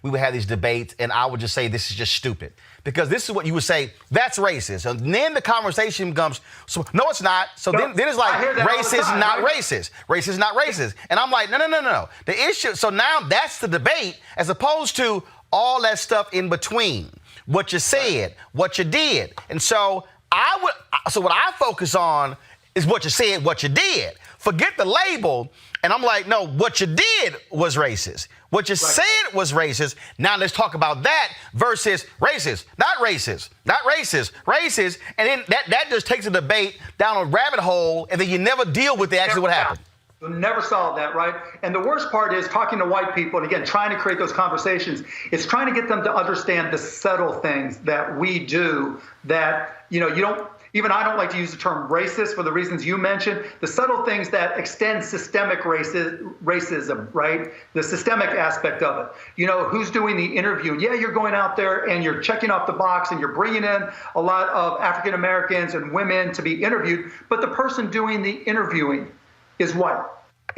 we would have these debates, and I would just say, this is just stupid. Because this is what you would say, that's racist. And then the conversation becomes, so, no, it's not. So then it's like, racist, not racist. Racist, not racist. And I'm like, no. The issue, so now that's the debate, as opposed to all that stuff in between. What you said, what you did. And so what I focus on is what you said, what you did. Forget the label. And I'm like, no, what you did was racist. What you said was racist. Now let's talk about that versus racist, not racist, not racist, racist. And then that just takes a debate down a rabbit hole, and then you never deal with actually what happened. You'll never solve that, right? And the worst part is talking to white people, and again, trying to create those conversations. It's trying to get them to understand the subtle things that we do that, you don't, even I don't like to use the term racist for the reasons you mentioned, the subtle things that extend systemic racism, right? The systemic aspect of it. Who's doing the interview? Yeah, you're going out there and you're checking off the box and you're bringing in a lot of African Americans and women to be interviewed, but the person doing the interviewing is white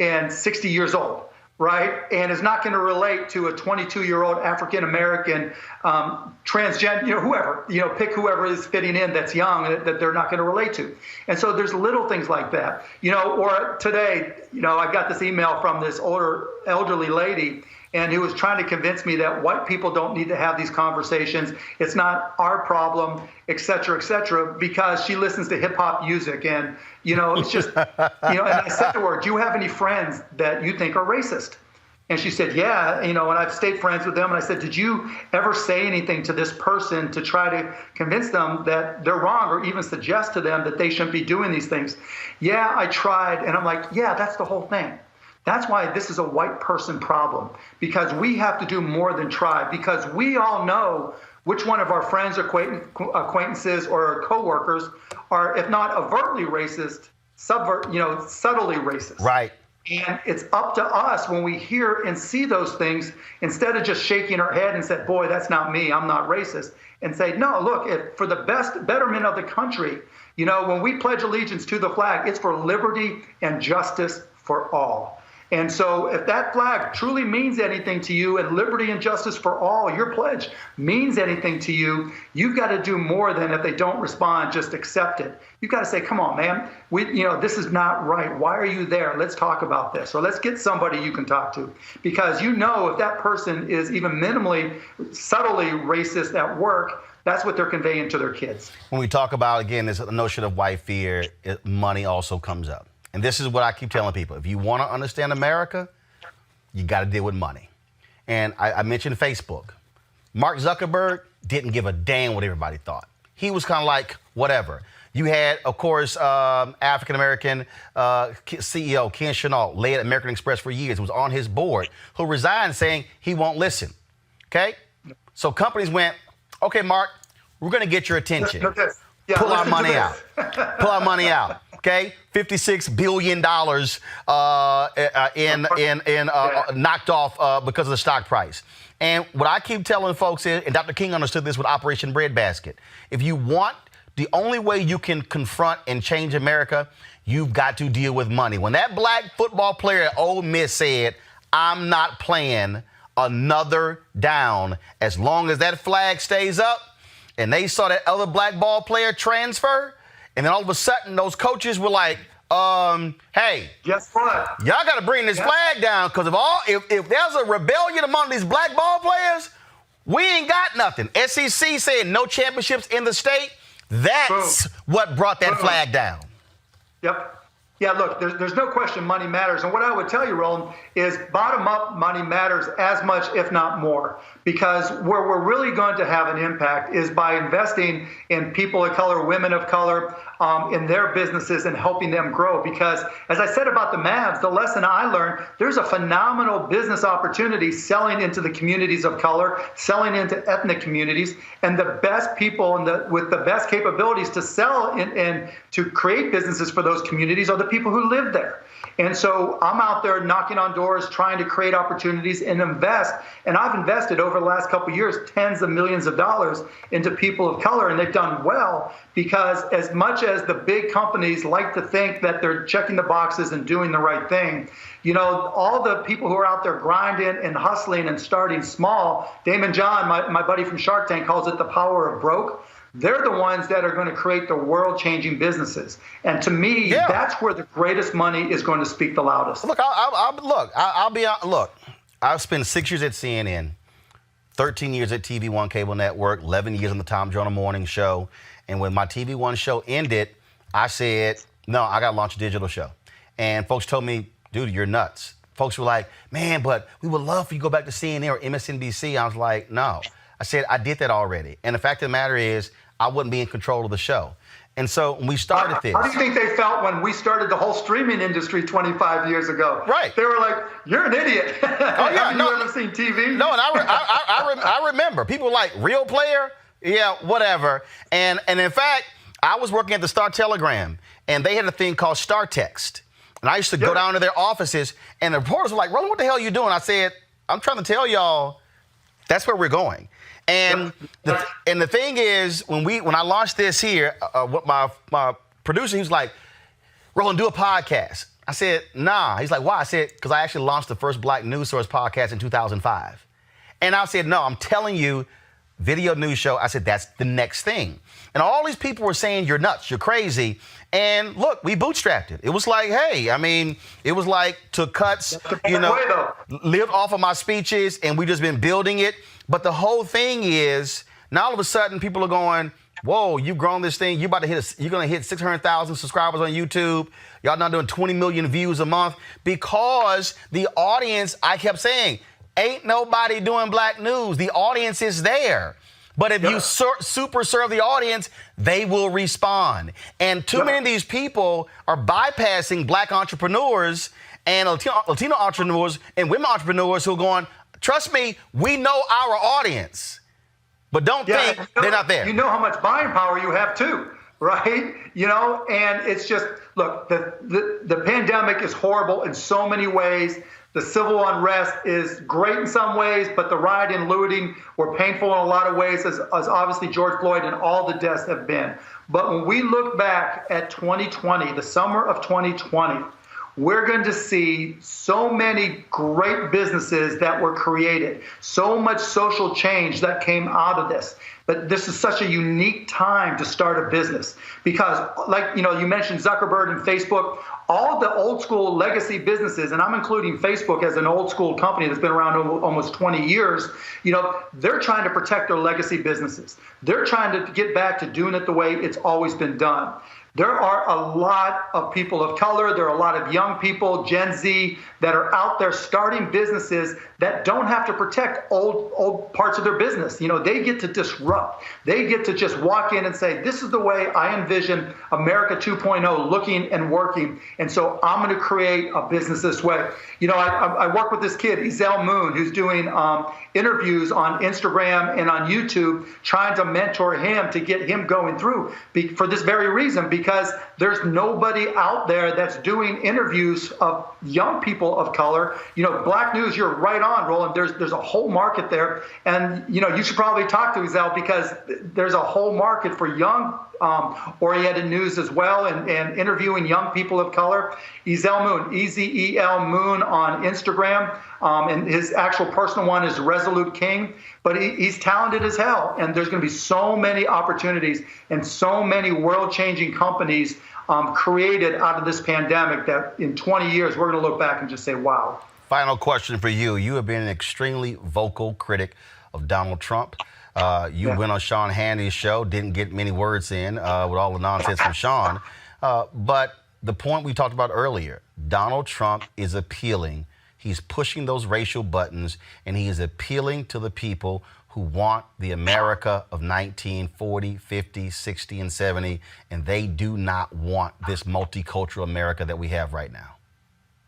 and 60 years old, right? And is not going to relate to a 22-year-old African-American transgender, whoever, pick whoever is fitting in that's young that they're not going to relate to. And so there's little things like that, or today, I got this email from this elderly lady, and who was trying to convince me that white people don't need to have these conversations. It's not our problem, et cetera, because she listens to hip hop music. And, it's just, and I said to her, do you have any friends that you think are racist? And she said, yeah, and I've stayed friends with them. And I said, did you ever say anything to this person to try to convince them that they're wrong, or even suggest to them that they shouldn't be doing these things? Yeah, I tried. And I'm like, yeah, that's the whole thing. That's why this is a white person problem, because we have to do more than try, because we all know which one of our friends, acquaintances, or coworkers are, if not overtly racist, subtly racist. Right. And it's up to us when we hear and see those things, instead of just shaking our head and say, boy, that's not me, I'm not racist, and say, no, look, for the betterment of the country, when we pledge allegiance to the flag, it's for liberty and justice for all. And so if that flag truly means anything to you, and liberty and justice for all, your pledge means anything to you, you've got to do more than, if they don't respond, just accept it. You've got to say, come on, man, this is not right. Why are you there? Let's talk about this. Or let's get somebody you can talk to. Because if that person is even minimally, subtly racist at work, that's what they're conveying to their kids. When we talk about, again, this notion of white fear, money also comes up. And this is what I keep telling people. If you want to understand America, you got to deal with money. And I mentioned Facebook. Mark Zuckerberg didn't give a damn what everybody thought. He was kind of like, whatever. You had, of course, African-American CEO Ken Chenault, led at American Express for years, was on his board, who resigned saying he won't listen. Okay? So companies went, okay, Mark, we're going to get your attention. Pull our money out. Pull our money out. Okay, $56 billion knocked off because of the stock price. And what I keep telling folks is, and Dr. King understood this with Operation Breadbasket, if you want, the only way you can confront and change America, you've got to deal with money. When that black football player at Ole Miss said, I'm not playing another down as long as that flag stays up, and they saw that other black ball player transfer, and then all of a sudden, those coaches were like, hey, guess what? Y'all got to bring this flag down, because if there's a rebellion among these black ball players, we ain't got nothing. SEC said no championships in the state. That's what brought that flag down. Yep. Yeah, look, there's no question money matters. And what I would tell you, Roland, is bottom-up money matters as much, if not more. Because where we're really going to have an impact is by investing in people of color, women of color, in their businesses and helping them grow. Because, as I said about the Mavs, the lesson I learned, there's a phenomenal business opportunity selling into the communities of color, selling into ethnic communities, and the best people with the best capabilities to sell and to create businesses for those communities are the people who live there. And so I'm out there knocking on doors, trying to create opportunities and invest. And I've invested over the last couple of years tens of millions of dollars into people of color, and they've done well, because as much as the big companies like to think that they're checking the boxes and doing the right thing, all the people who are out there grinding and hustling and starting small, Damon John, my buddy from Shark Tank, calls it the power of broke. They're the ones that are going to create the world-changing businesses. And to me, that's where the greatest money is going to speak the loudest. Look, I've spent 6 years at CNN, 13 years at TV One Cable Network, 11 years on the Tom Joyner Morning Show. And when my TV One show ended, I said, no, I got to launch a digital show. And folks told me, dude, you're nuts. Folks were like, man, but we would love for you to go back to CNN or MSNBC. I was like, no. I said, I did that already. And the fact of the matter is, I wouldn't be in control of the show. And so when we started this. How do you think they felt when we started the whole streaming industry 25 years ago? Right. They were like, you're an idiot. Oh, yeah. Have you ever seen TV? No, and I remember. People were like, real player? Yeah, whatever. And in fact, I was working at the Star Telegram, and they had a thing called Star Text. And I used to go down to their offices, and the reporters were like, Roland, what the hell are you doing? I said, I'm trying to tell y'all that's where we're going. And the thing is, when I launched this here, what my producer, he was like, Roland, do a podcast. I said, nah. He's like, why? I said, because I actually launched the first Black News Source podcast in 2005. And I said, no, I'm telling you, video news show. I said, that's the next thing. And all these people were saying, you're nuts, you're crazy. And look, we bootstrapped it. It was like, hey, I mean, it was like took cuts, lived off of my speeches, and we just been building it. But the whole thing is, now all of a sudden people are going, whoa, you've grown this thing. You're going to hit 600,000 subscribers on YouTube. Y'all now doing 20 million views a month, because the audience, I kept saying, ain't nobody doing black news. The audience is there. But if you super serve the audience, they will respond. And too many of these people are bypassing black entrepreneurs and Latino entrepreneurs and women entrepreneurs who are going, trust me, we know our audience. But don't think they're not there. You know how much buying power you have, too. right? And it's just, look, the pandemic is horrible in so many ways. The civil unrest is great in some ways, but the riot and looting were painful in a lot of ways, as obviously George Floyd and all the deaths have been. But when we look back at 2020, the summer of 2020, we're going to see so many great businesses that were created, so much social change that came out of this. But this is such a unique time to start a business because, like, you mentioned Zuckerberg and Facebook, all the old school legacy businesses, and I'm including Facebook as an old school company that's been around almost 20 years, they're trying to protect their legacy businesses. They're trying to get back to doing it the way it's always been done. There are a lot of people of color, there are a lot of young people, Gen Z, that are out there starting businesses that don't have to protect old parts of their business. They get to disrupt. They get to just walk in and say, this is the way I envision America 2.0 looking and working. And so I'm going to create a business this way. I work with this kid, Ezel Moon, who's doing interviews on Instagram and on YouTube, trying to mentor him to get him going through for this very reason, because there's nobody out there that's doing interviews of young people of color. Black news, you're right on, Roland. There's a whole market there. And, you should probably talk to Ezel because there's a whole market for young oriented news as well, and interviewing young people of color. Ezel Moon, EZEL Moon on Instagram, and his actual personal one is Resolute King. But he's talented as hell, and there's going to be so many opportunities and so many world-changing companies created out of this pandemic that in 20 years we're going to look back and just say, wow. Final question for you. You have been an extremely vocal critic of Donald Trump. You went on Sean Hannity's show, didn't get many words in with all the nonsense from Sean. But the point we talked about earlier, Donald Trump is appealing. He's pushing those racial buttons, and he is appealing to the people who want the America of 1940, 50, 60, and 70, and they do not want this multicultural America that we have right now.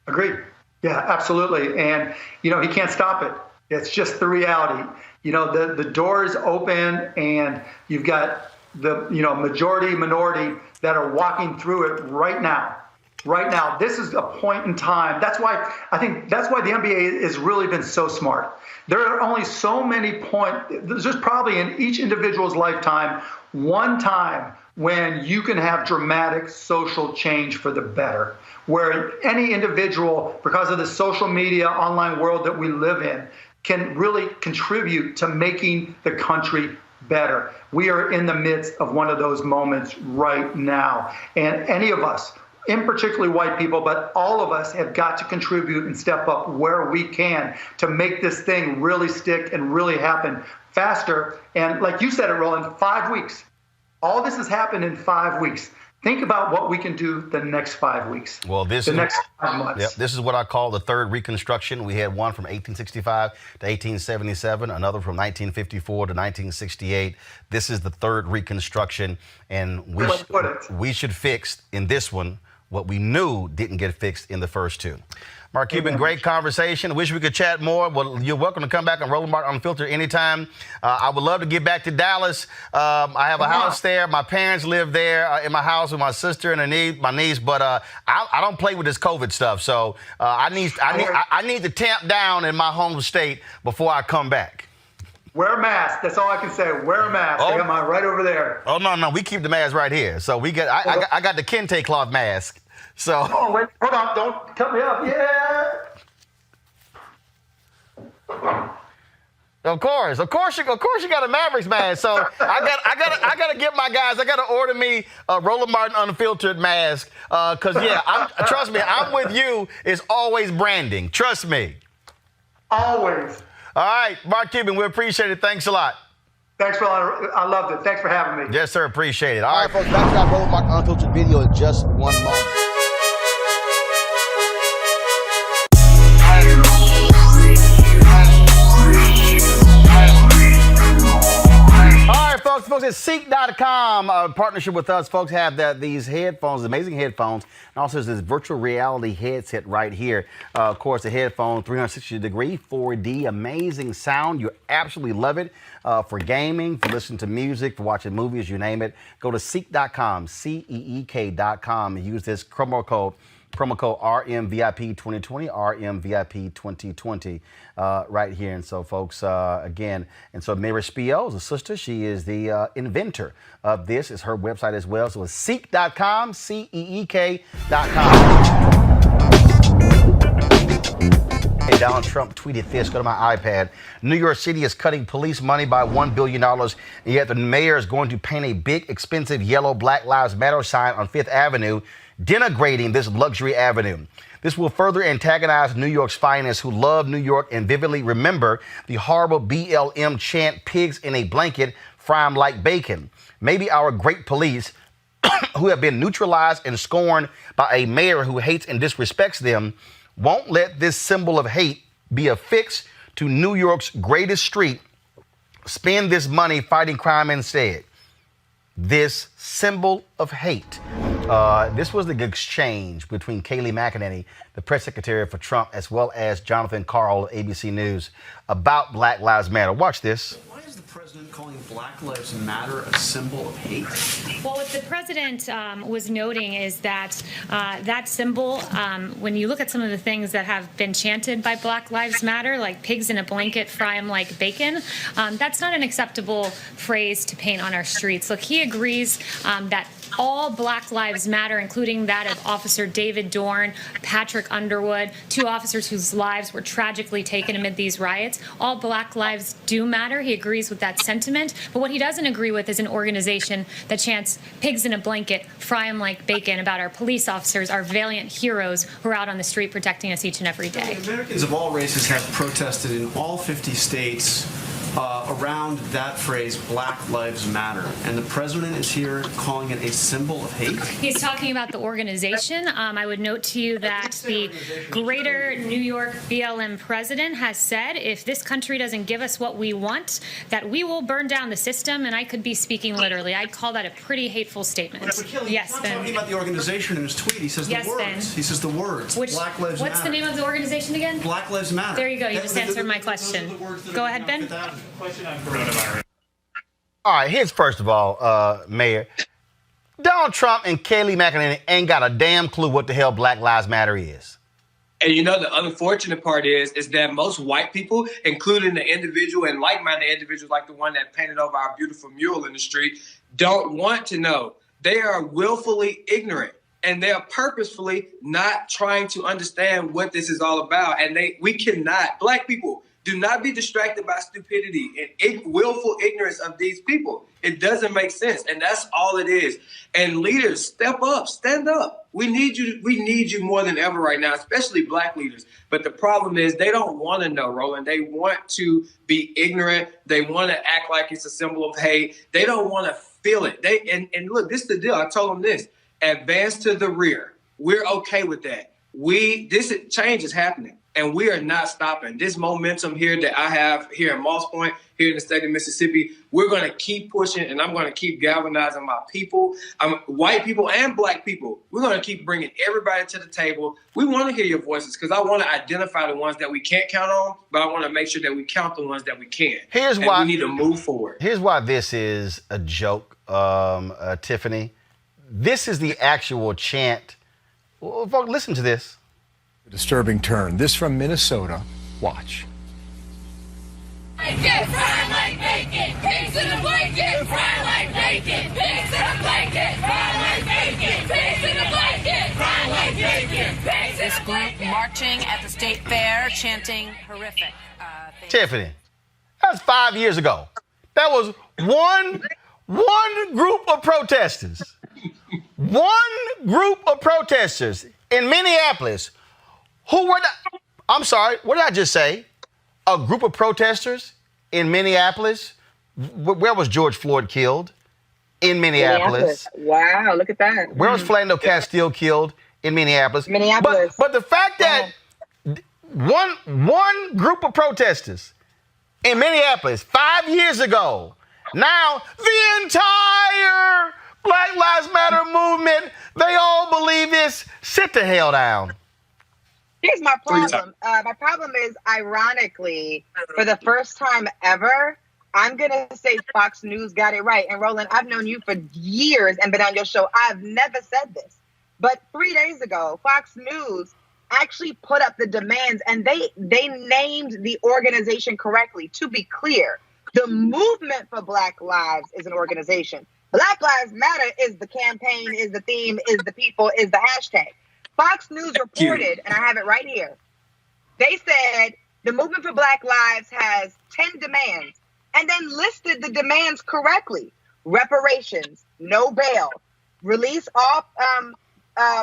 Agreed. Yeah, absolutely. And, he can't stop it. It's just the reality. The door is open, and you've got the, majority, minority that are walking through it right now. Right now, this is a point in time. That's why the NBA has really been so smart. There are only so many points. There's probably in each individual's lifetime one time when you can have dramatic social change for the better, where any individual, because of the social media online world that we live in, can really contribute to making the country better. We are in the midst of one of those moments right now. And any of us, in particularly white people, but all of us have got to contribute and step up where we can to make this thing really stick and really happen faster. And like you said it, Roland, 5 weeks. All this has happened in 5 weeks. Think about what we can do the next 5 weeks. Well, next 5 months. Yep, this is what I call the third Reconstruction. We had one from 1865 to 1877, another from 1954 to 1968. This is the third Reconstruction, and we should fix in this one what we knew didn't get fixed in the first two. Mark Cuban, great conversation. Wish we could chat more. Well, you're welcome to come back on Roland Martin Unfiltered anytime. I would love to get back to Dallas. I have a house there. My parents live there in my house with my sister and my niece. But I don't play with this COVID stuff. So I need to tamp down in my home state before I come back. Wear a mask. That's all I can say. Wear a mask. I got mine right over there. Oh, no. We keep the mask right here. So I got the kente cloth mask. So. Oh, wait. Hold on. Don't cut me up. Yeah. Of course you got a Mavericks mask. So I gotta get my guys. I gotta order me a Roland Martin Unfiltered mask. Cause trust me, I'm with you. It's always branding. Trust me. Always. All right, Mark Cuban, we appreciate it. Thanks a lot. Thanks, Roland. I loved it. Thanks for having me. Yes, sir. Appreciate it. All right, folks. Back to that Roland Martin Unfiltered video in just 1 moment. folks at Ceek.com, partnership with us. Folks have these headphones, amazing headphones. And also there's this virtual reality headset right here. Of course, the headphone, 360-degree, 4D, amazing sound. You absolutely love it for gaming, for listening to music, for watching movies, you name it. Go to Ceek.com, CEEK.com, and use this promo code RMVIP 2020, RMVIP 2020, right here. And so, folks, again, and so Mary Spio is a sister. She is the inventor of this. It's her website as well. So it's Ceek.com, CEEK.com. Hey, Donald Trump tweeted this. Go to my iPad. New York City is cutting police money by $1 billion, and yet the mayor is going to paint a big, expensive yellow Black Lives Matter sign on Fifth Avenue, denigrating this luxury avenue. This will further antagonize New York's finest, who love New York and vividly remember the horrible BLM chant, pigs in a blanket, fry 'em like bacon. Maybe our great police, who have been neutralized and scorned by a mayor who hates and disrespects them, won't let this symbol of hate be affixed to New York's greatest street. Spend this money fighting crime instead. This symbol of hate. This was the exchange between Kayleigh McEnany, the press secretary for Trump, as well as Jonathan Karl of ABC News about Black Lives Matter. Watch this. Why is the president calling Black Lives Matter a symbol of hate? Well, what the president was noting is that that symbol, when you look at some of the things that have been chanted by Black Lives Matter, like pigs in a blanket, fry 'em like bacon, that's not an acceptable phrase to paint on our streets. Look, he agrees that all Black Lives Matter, including that of Officer David Dorn, Patrick Underwood, two officers whose lives were tragically taken amid these riots. All Black lives do matter. He agrees with that sentiment. But what he doesn't agree with is an organization that chants pigs in a blanket, fry 'em like bacon about our police officers, our valiant heroes who are out on the street protecting us each and every day. Americans of all races have protested in all 50 states around that phrase, Black Lives Matter, and the president is here calling it a symbol of hate? He's talking about the organization. I would note to you that the greater New York BLM president has said if this country doesn't give us what we want, that we will burn down the system, and I could be speaking literally. I'd call that a pretty hateful statement. Yes, Ben. He's not talking about the organization in his tweet. He says the words. Ben. He says the words. Black Lives Matter. What's the name of the organization again? Black Lives Matter. There you go. You just answered my question. Go ahead, Ben. Question on coronavirus. All right, here's first of all, Mayor. Donald Trump and Kayleigh McEnany ain't got a damn clue what the hell Black Lives Matter is. And you know, the unfortunate part is that most white people, including the individual and like-minded individuals like the one that painted over our beautiful mural in the street, don't want to know. They are willfully ignorant. And they're purposefully not trying to understand what this is all about. And we cannot, Black people, do not be distracted by stupidity and willful ignorance of these people. It doesn't make sense. And that's all it is. And leaders, step up, stand up. We need you more than ever right now, especially Black leaders. But the problem is they don't want to know, Roland. They want to be ignorant. They want to act like it's a symbol of hate. They don't want to feel it. And look, this is the deal. I told them this. Advance to the rear. We're okay with that. This change is happening, and we are not stopping. This momentum here that I have here in Moss Point, here in the state of Mississippi, we're going to keep pushing, and I'm going to keep galvanizing my people, white people and Black people. We're going to keep bringing everybody to the table. We want to hear your voices because I want to identify the ones that we can't count on, but I want to make sure that we count the ones that we can. Here's why we need to move forward. Here's why this is a joke, Tiffany. This is the actual chant. Well, folks, listen to this. A disturbing turn. This from Minnesota. Watch. Blanket, fry like bacon. Pigs in a blanket, fry like bacon. Pigs in a blanket, fry like bacon. Pigs in a blanket, fry like bacon. Pigs in a blanket. Marching at the state fair, chanting horrific things. Tiffany, that was 5 years ago. That was one group of protesters. One group of protesters in Minneapolis who were I'm sorry, what did I just say? A group of protesters in Minneapolis? Where was George Floyd killed? In Minneapolis. Wow, look at that. Where was Philando Castile killed? In Minneapolis. Minneapolis. But the fact that one group of protesters in Minneapolis 5 years ago Now, the entire Black Lives Matter movement, they all believe this. Sit the hell down. Here's my problem. My problem is, ironically, for the first time ever, I'm going to say Fox News got it right. And Roland, I've known you for years and been on your show. I've never said this. But 3 days ago, Fox News actually put up the demands, and they named the organization correctly. To be clear, the Movement for Black Lives is an organization. Black Lives Matter is the campaign, is the theme, is the people, is the hashtag. Fox News reported, and I have it right here. They said the Movement for Black Lives has 10 demands and then listed the demands correctly. Reparations, no bail, release all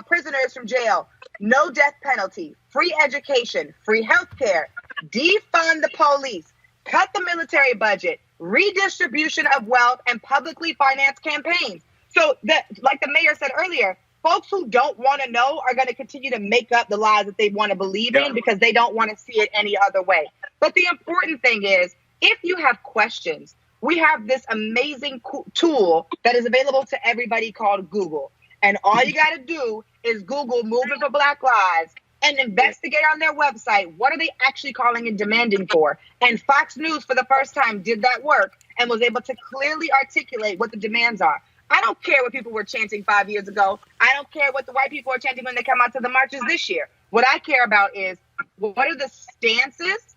prisoners from jail, no death penalty, free education, free health care, defund the police, cut the military budget, redistribution of wealth, and publicly financed campaigns. So that, like the mayor said earlier, folks who don't want to know are going to continue to make up the lies that they want to believe in because they don't want to see it any other way. But the important thing is, if you have questions, we have this amazing tool that is available to everybody called Google. And all you got to do is Google Movement for Black Lives and investigate on their website, what are they actually calling and demanding for? And Fox News, for the first time, did that work and was able to clearly articulate what the demands are. I don't care what people were chanting 5 years ago. I don't care what the white people are chanting when they come out to the marches this year. What I care about is, what are the stances,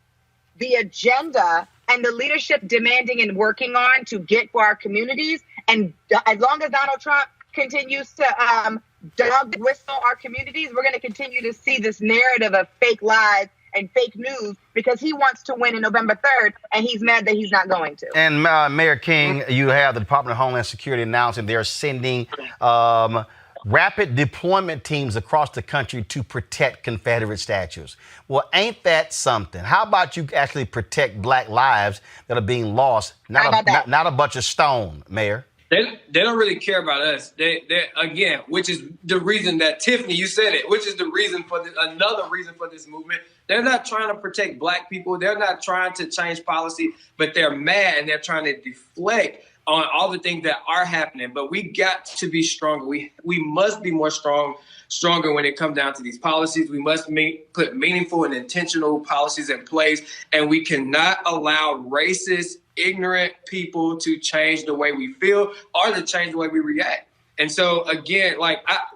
the agenda, and the leadership demanding and working on to get for our communities? And as long as Donald Trump continues to dog whistle our communities, we're going to continue to see this narrative of fake lies and fake news because he wants to win in November 3rd, and he's mad that he's not going to. And Mayor King, you have the Department of Homeland Security announcing they're sending rapid deployment teams across the country to protect Confederate statues. Well, ain't that something? How about you actually protect Black lives that are being lost, not a bunch of stone, Mayor? They don't really care about us. They again, which is the reason that Tiffany, you said it, which is the reason for this, another reason for this movement. They're not trying to protect Black people. They're not trying to change policy, but they're mad and they're trying to deflect on all the things that are happening. But we got to be stronger. We must be more stronger when it comes down to these policies. We must put meaningful and intentional policies in place, and we cannot allow racist, ignorant people to change the way we feel or to change the way we react. And so again,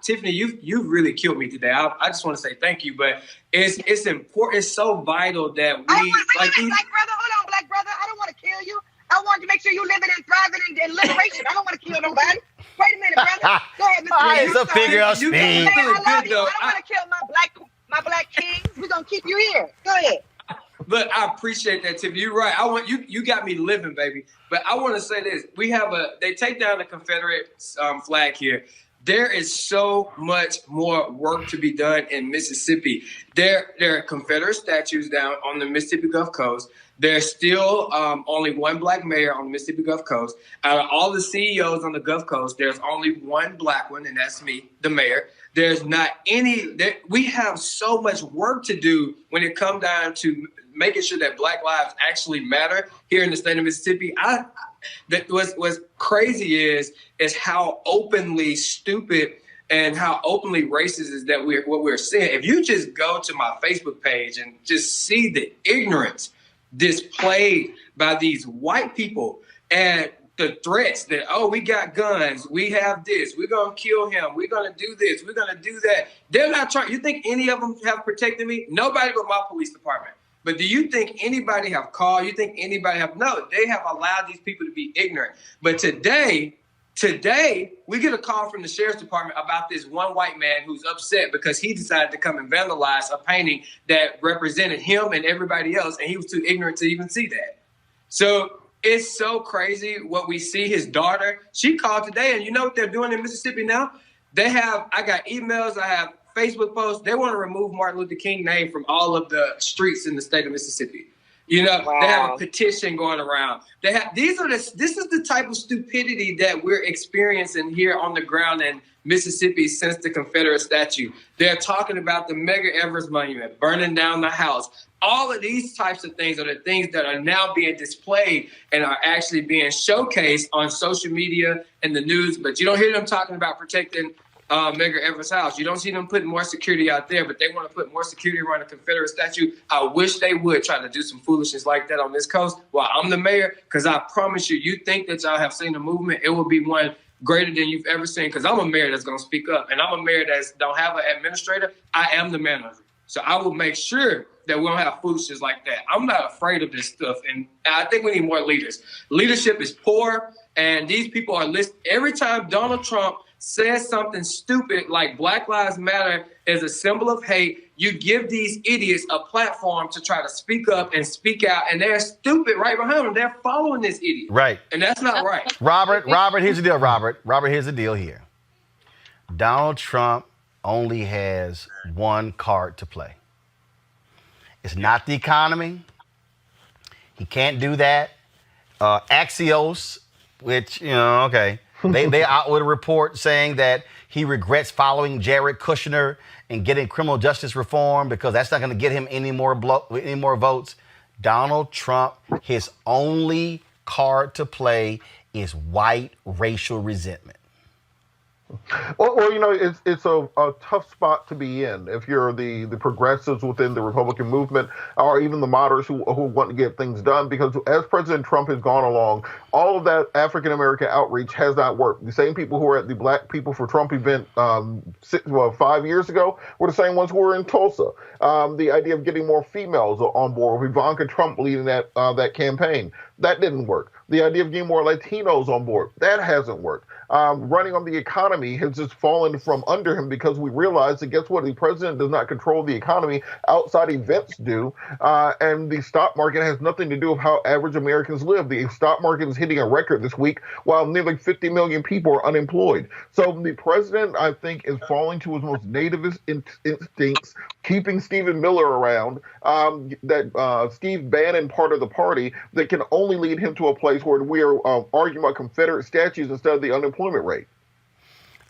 Tiffany, you've really killed me today. I just want to say thank you, but it's important. It's so vital that we Black brother. Hold on, Black brother. I don't want to kill you. I want to make sure you living and thriving in liberation. I don't want to kill nobody. Wait a minute, brother. Go ahead, Mr. It's a figure of speech. I love you. I don't want to kill my black kings. We're gonna keep you here. Go ahead. Look, I appreciate that, Tiffany. You're right. I want you got me living, baby. But I want to say this. They take down the Confederate flag here. There is so much more work to be done in Mississippi. There are Confederate statues down on the Mississippi Gulf Coast. There's still only one Black mayor on the Mississippi Gulf Coast. Out of all the CEOs on the Gulf Coast, there's only one Black one, and that's me, the mayor. There's not any. We have so much work to do when it comes down to making sure that Black lives actually matter here in the state of Mississippi. What's crazy is how openly stupid and how openly racist is that what we're seeing. If you just go to my Facebook page and just see the ignorance displayed by these white people and the threats that, oh, we got guns, we have this, we're going to kill him, we're going to do this, we're going to do that. They're not trying. You think any of them have protected me? Nobody but my police department. But do you think anybody have called? You think anybody have? No, they have allowed these people to be ignorant. But today, we get a call from the sheriff's department about this one white man who's upset because he decided to come and vandalize a painting that represented him and everybody else, and he was too ignorant to even see that. So it's so crazy what we see. His daughter, she called today, and you know what they're doing in Mississippi now? I got emails, I have Facebook posts. They want to remove Martin Luther King's name from all of the streets in the state of Mississippi. They have a petition going around. This is the type of stupidity that we're experiencing here on the ground in Mississippi since the Confederate statue. They're talking about the Medgar Evers Monument, burning down the house. All of these types of things are the things that are now being displayed and are actually being showcased on social media and the news. But you don't hear them talking about protecting Medgar Evers' house. You don't see them putting more security out there, but they want to put more security around the Confederate statue. I wish they would try to do some foolishness like that on this coast while I'm the mayor, because I promise you think that y'all have seen a movement. It will be one greater than you've ever seen, because I'm a mayor that's going to speak up, and I'm a mayor that don't have an administrator. I am the manager. So I will make sure that we don't have foolishness like that. I'm not afraid of this stuff, and I think we need more leaders. Leadership is poor, and these people are listed. Every time Donald Trump says something stupid like Black Lives Matter is a symbol of hate, you give these idiots a platform to try to speak up and speak out, and they're stupid right behind them. They're following this idiot. Right. And that's not right. Robert, here's the deal, Robert, here's the deal here. Donald Trump only has one card to play. It's not the economy. He can't do that. Axios, which, okay. They out with a report saying that he regrets following Jared Kushner and getting criminal justice reform because that's not going to get him any more votes. Donald Trump, his only card to play is white racial resentment. Well, it's a tough spot to be in if you're the progressives within the Republican movement, or even the moderates who want to get things done, because as President Trump has gone along, all of that African-American outreach has not worked. The same people who were at the Black People for Trump event 5 years ago were the same ones who were in Tulsa. The idea of getting more females on board with Ivanka Trump leading that campaign, that didn't work. The idea of getting more Latinos on board, that hasn't worked. Running on the economy has just fallen from under him because we realize that, guess what? The president does not control the economy. Outside events do. And the stock market has nothing to do with how average Americans live. The stock market is hitting a record this week while nearly 50 million people are unemployed. So the president, I think, is falling to his most nativist instincts, keeping Stephen Miller around, Steve Bannon part of the party, that can only lead him to a place where we are arguing about Confederate statues instead of the unemployment rate.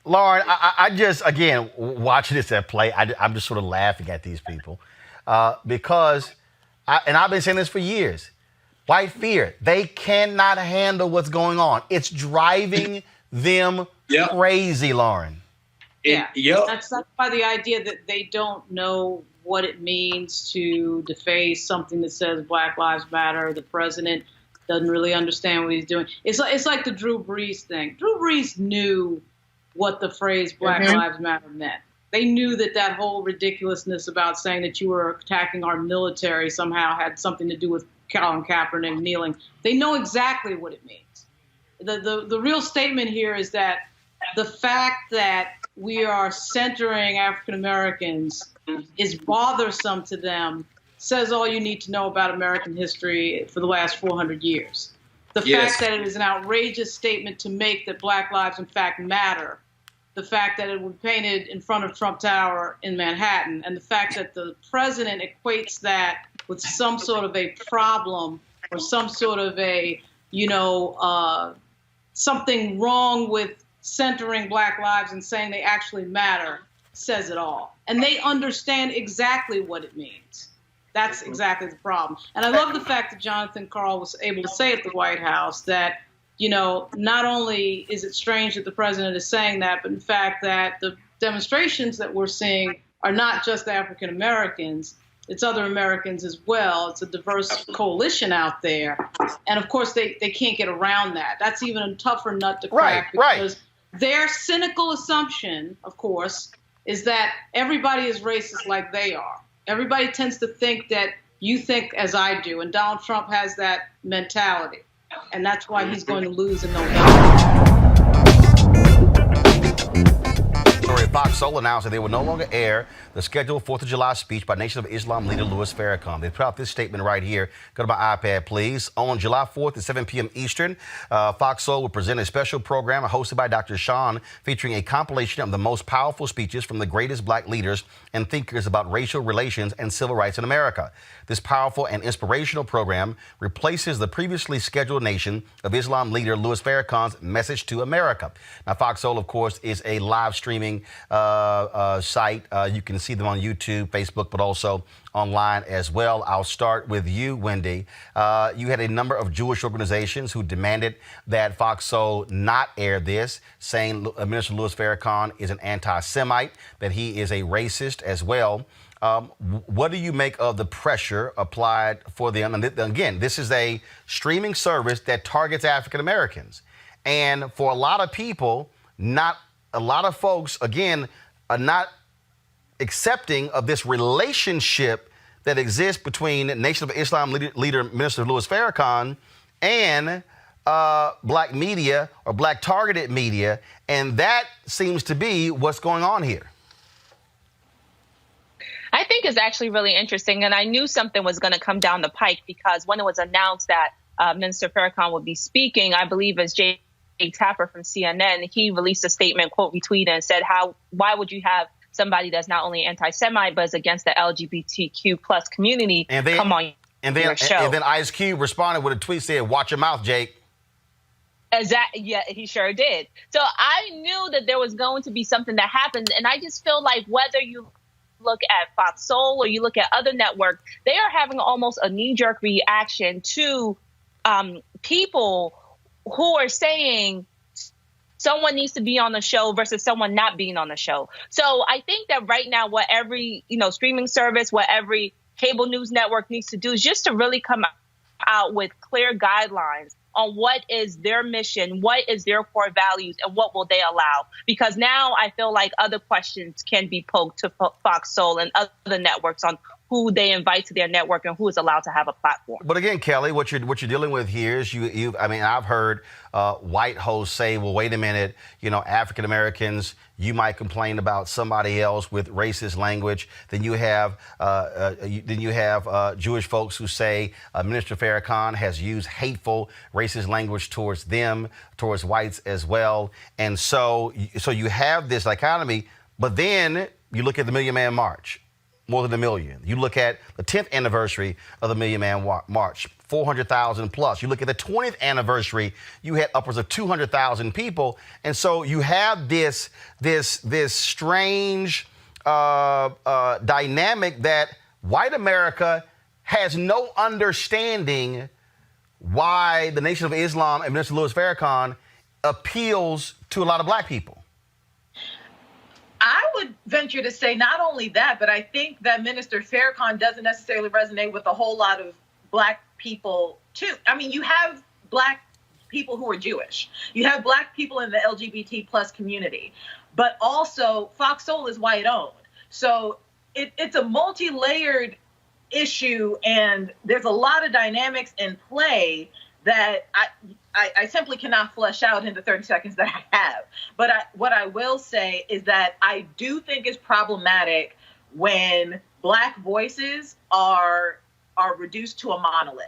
Lauren, I just, again, watching this at play, I'm just sort of laughing at these people because, I've been saying this for years, white fear, they cannot handle what's going on. It's driving them crazy, Lauren. That's by the idea that they don't know what it means to deface something that says Black Lives Matter. The president doesn't really understand what he's doing. It's like the Drew Brees thing. Drew Brees knew what the phrase Black Lives Matter meant. They knew that whole ridiculousness about saying that you were attacking our military somehow had something to do with Colin Kaepernick kneeling. They know exactly what it means. The real statement here is that the fact that we are centering African Americans is bothersome to them says all you need to know about American history for the last 400 years. The fact that it is an outrageous statement to make that Black lives in fact matter, the fact that it was painted in front of Trump Tower in Manhattan, and the fact that the president equates that with some sort of a problem or some sort of a, something wrong with centering Black lives and saying they actually matter, says it all. And they understand exactly what it means. That's exactly the problem. And I love the fact that Jonathan Karl was able to say at the White House that, not only is it strange that the president is saying that, but in fact that the demonstrations that we're seeing are not just African Americans, it's other Americans as well. It's a diverse coalition out there. And of course, they can't get around that. That's even a tougher nut to crack because their cynical assumption, of course, is that everybody is racist like they are. Everybody tends to think that you think as I do, and Donald Trump has that mentality, and that's why he's going to lose in November. Fox Soul announced that they will no longer air the scheduled 4th of July speech by Nation of Islam leader Louis Farrakhan. They put out this statement right here. Go to my iPad, please. On July 4th at 7 p.m. Eastern, Fox Soul will present a special program hosted by Dr. Sean featuring a compilation of the most powerful speeches from the greatest black leaders and thinkers about racial relations and civil rights in America. This powerful and inspirational program replaces the previously scheduled Nation of Islam leader Louis Farrakhan's message to America. Now, Fox Soul, of course, is a live streaming site. You can see them on YouTube, Facebook, but also online as well. I'll start with you, Wendy. You had a number of Jewish organizations who demanded that Fox Soul not air this, saying Minister Louis Farrakhan is an anti-Semite, that he is a racist as well. What do you make of the pressure applied for them? And again, this is a streaming service that targets African Americans. And for a lot of people, not a lot of folks, again, are not accepting of this relationship that exists between Nation of Islam leader Minister Louis Farrakhan and black media or black targeted media. And that seems to be what's going on here. I think it's actually really interesting. And I knew something was going to come down the pike because when it was announced that Minister Farrakhan would be speaking, I believe as Jay Tapper from CNN, he released a statement, quote, retweeted and said, why would you have somebody that's not only anti-Semite, but is against the LGBTQ plus community come on your show? And then Ice Cube responded with a tweet saying, watch your mouth, Jake. Exactly. Yeah, he sure did. So I knew that there was going to be something that happened. And I just feel like whether you look at Fox Soul or you look at other networks, they are having almost a knee-jerk reaction to people who are saying someone needs to be on the show versus someone not being on the show. So I think that right now what every streaming service, what every cable news network needs to do is just to really come out with clear guidelines on what is their mission, what is their core values, and what will they allow. Because now I feel like other questions can be poked to Fox Soul and other networks on who they invite to their network and who is allowed to have a platform. But again, Kelly, what you're dealing with here is I've heard white hosts say, well, wait a minute, African Americans, you might complain about somebody else with racist language. Then you have Jewish folks who say Minister Farrakhan has used hateful racist language towards them, towards whites as well. And so you have this dichotomy, but then you look at the Million Man March. More than 1 million. You look at the 10th anniversary of the Million Man March, 400,000 plus. You look at the 20th anniversary, you had upwards of 200,000 people. And so you have this strange dynamic that white America has no understanding why the Nation of Islam and Minister Louis Farrakhan appeals to a lot of black people. I would venture to say not only that, but I think that Minister Farrakhan doesn't necessarily resonate with a whole lot of black people, too. I mean, you have black people who are Jewish. You have black people in the LGBT plus community. But also, Fox Soul is white-owned. So it's a multi-layered issue, and there's a lot of dynamics in play that I simply cannot flesh out in the 30 seconds that I have. But what I will say is that I do think it's problematic when black voices are reduced to a monolith.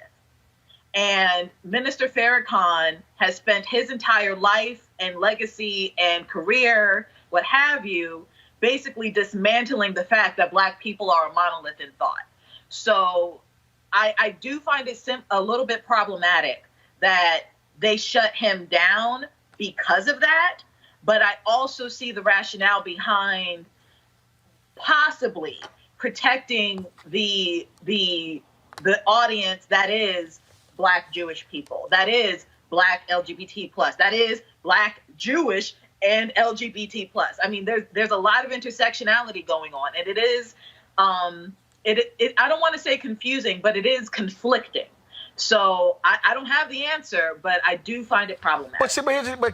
And Minister Farrakhan has spent his entire life and legacy and career, what have you, basically dismantling the fact that black people are a monolith in thought. So I do find it a little bit problematic that they shut him down because of that. But I also see the rationale behind possibly protecting the audience that is black Jewish people, that is black LGBT plus, that is black Jewish and LGBT plus. I mean, there's a lot of intersectionality going on, and it is I don't want to say confusing, but it is conflicting. So I don't have the answer, but I do find it problematic.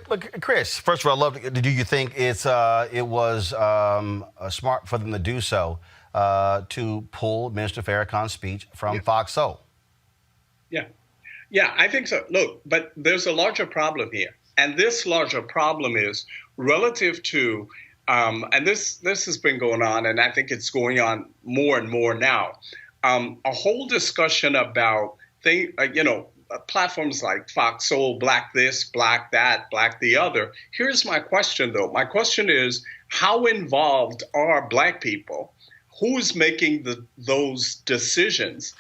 But Chris, first of all, do you think it was smart for them to do so, to pull Minister Farrakhan's speech from Fox Soul? Yeah, I think so. Look, but there's a larger problem here. And this larger problem is relative to and this has been going on, and I think it's going on more and more now. A whole discussion about platforms like Fox Soul, Black this, Black that, Black the other. Here's my question, though. My question is, how involved are Black people? Who's making those decisions?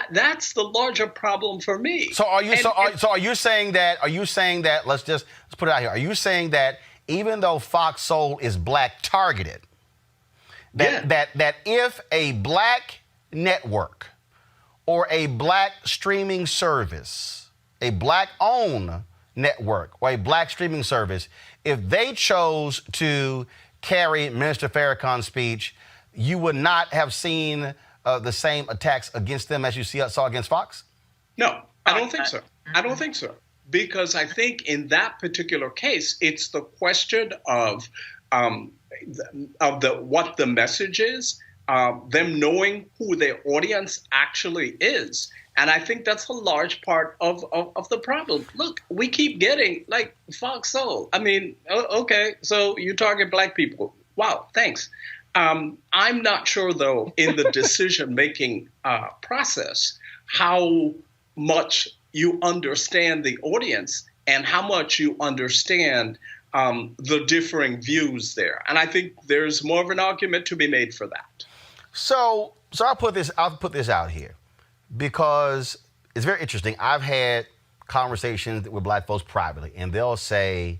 That's the larger problem for me. So are you saying that? Let's put it out here. Are you saying that even though Fox Soul is Black targeted, that if a Black network or a Black streaming service, a Black-owned network or a Black streaming service, if they chose to carry Minister Farrakhan's speech, you would not have seen the same attacks against them as you saw against Fox? No, I don't think so. I don't think so. Because I think in that particular case, it's the question of what the message is, them knowing who their audience actually is. And I think that's a large part of the problem. Look, we keep getting like Fox Soul. I mean, okay, so you target Black people. Wow, thanks. I'm not sure, though, in the decision-making process, how much you understand the audience and how much you understand the differing views there. And I think there's more of an argument to be made for that. So I'll put this out here because it's very interesting. I've had conversations with Black folks privately, and they'll say,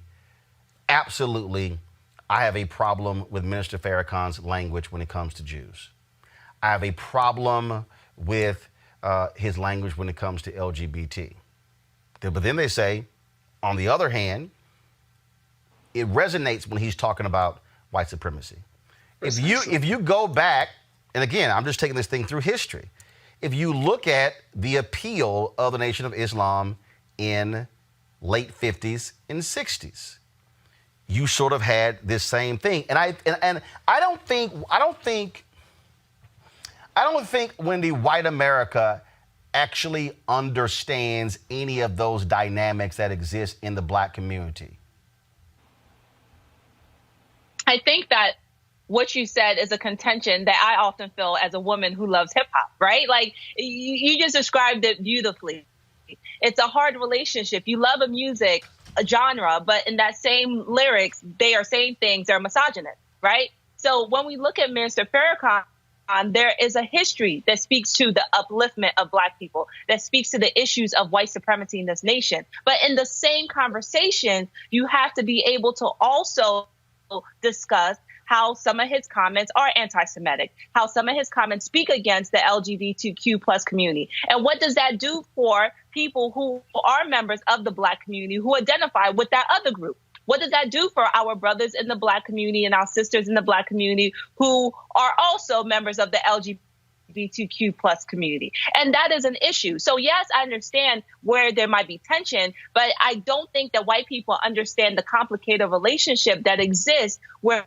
absolutely, I have a problem with Minister Farrakhan's language when it comes to Jews. I have a problem with his language when it comes to LGBT. But then they say, on the other hand, it resonates when he's talking about white supremacy. If you go back, and again, I'm just taking this thing through history. If you look at the appeal of the Nation of Islam in late 50s and 60s, you sort of had this same thing. And I don't think when the white America actually understands any of those dynamics that exist in the Black community. I think that what you said is a contention that I often feel as a woman who loves hip hop, right? Like you just described it beautifully. It's a hard relationship. You love a genre, but in that same lyrics, they are saying things that are misogynist, right? So when we look at Minister Farrakhan, there is a history that speaks to the upliftment of Black people, that speaks to the issues of white supremacy in this nation. But in the same conversation, you have to be able to also discuss how some of his comments are anti-Semitic, how some of his comments speak against the LGBTQ plus community. And what does that do for people who are members of the Black community who identify with that other group? What does that do for our brothers in the Black community and our sisters in the Black community who are also members of the LGBTQ plus community? And that is an issue. So yes, I understand where there might be tension, but I don't think that white people understand the complicated relationship that exists where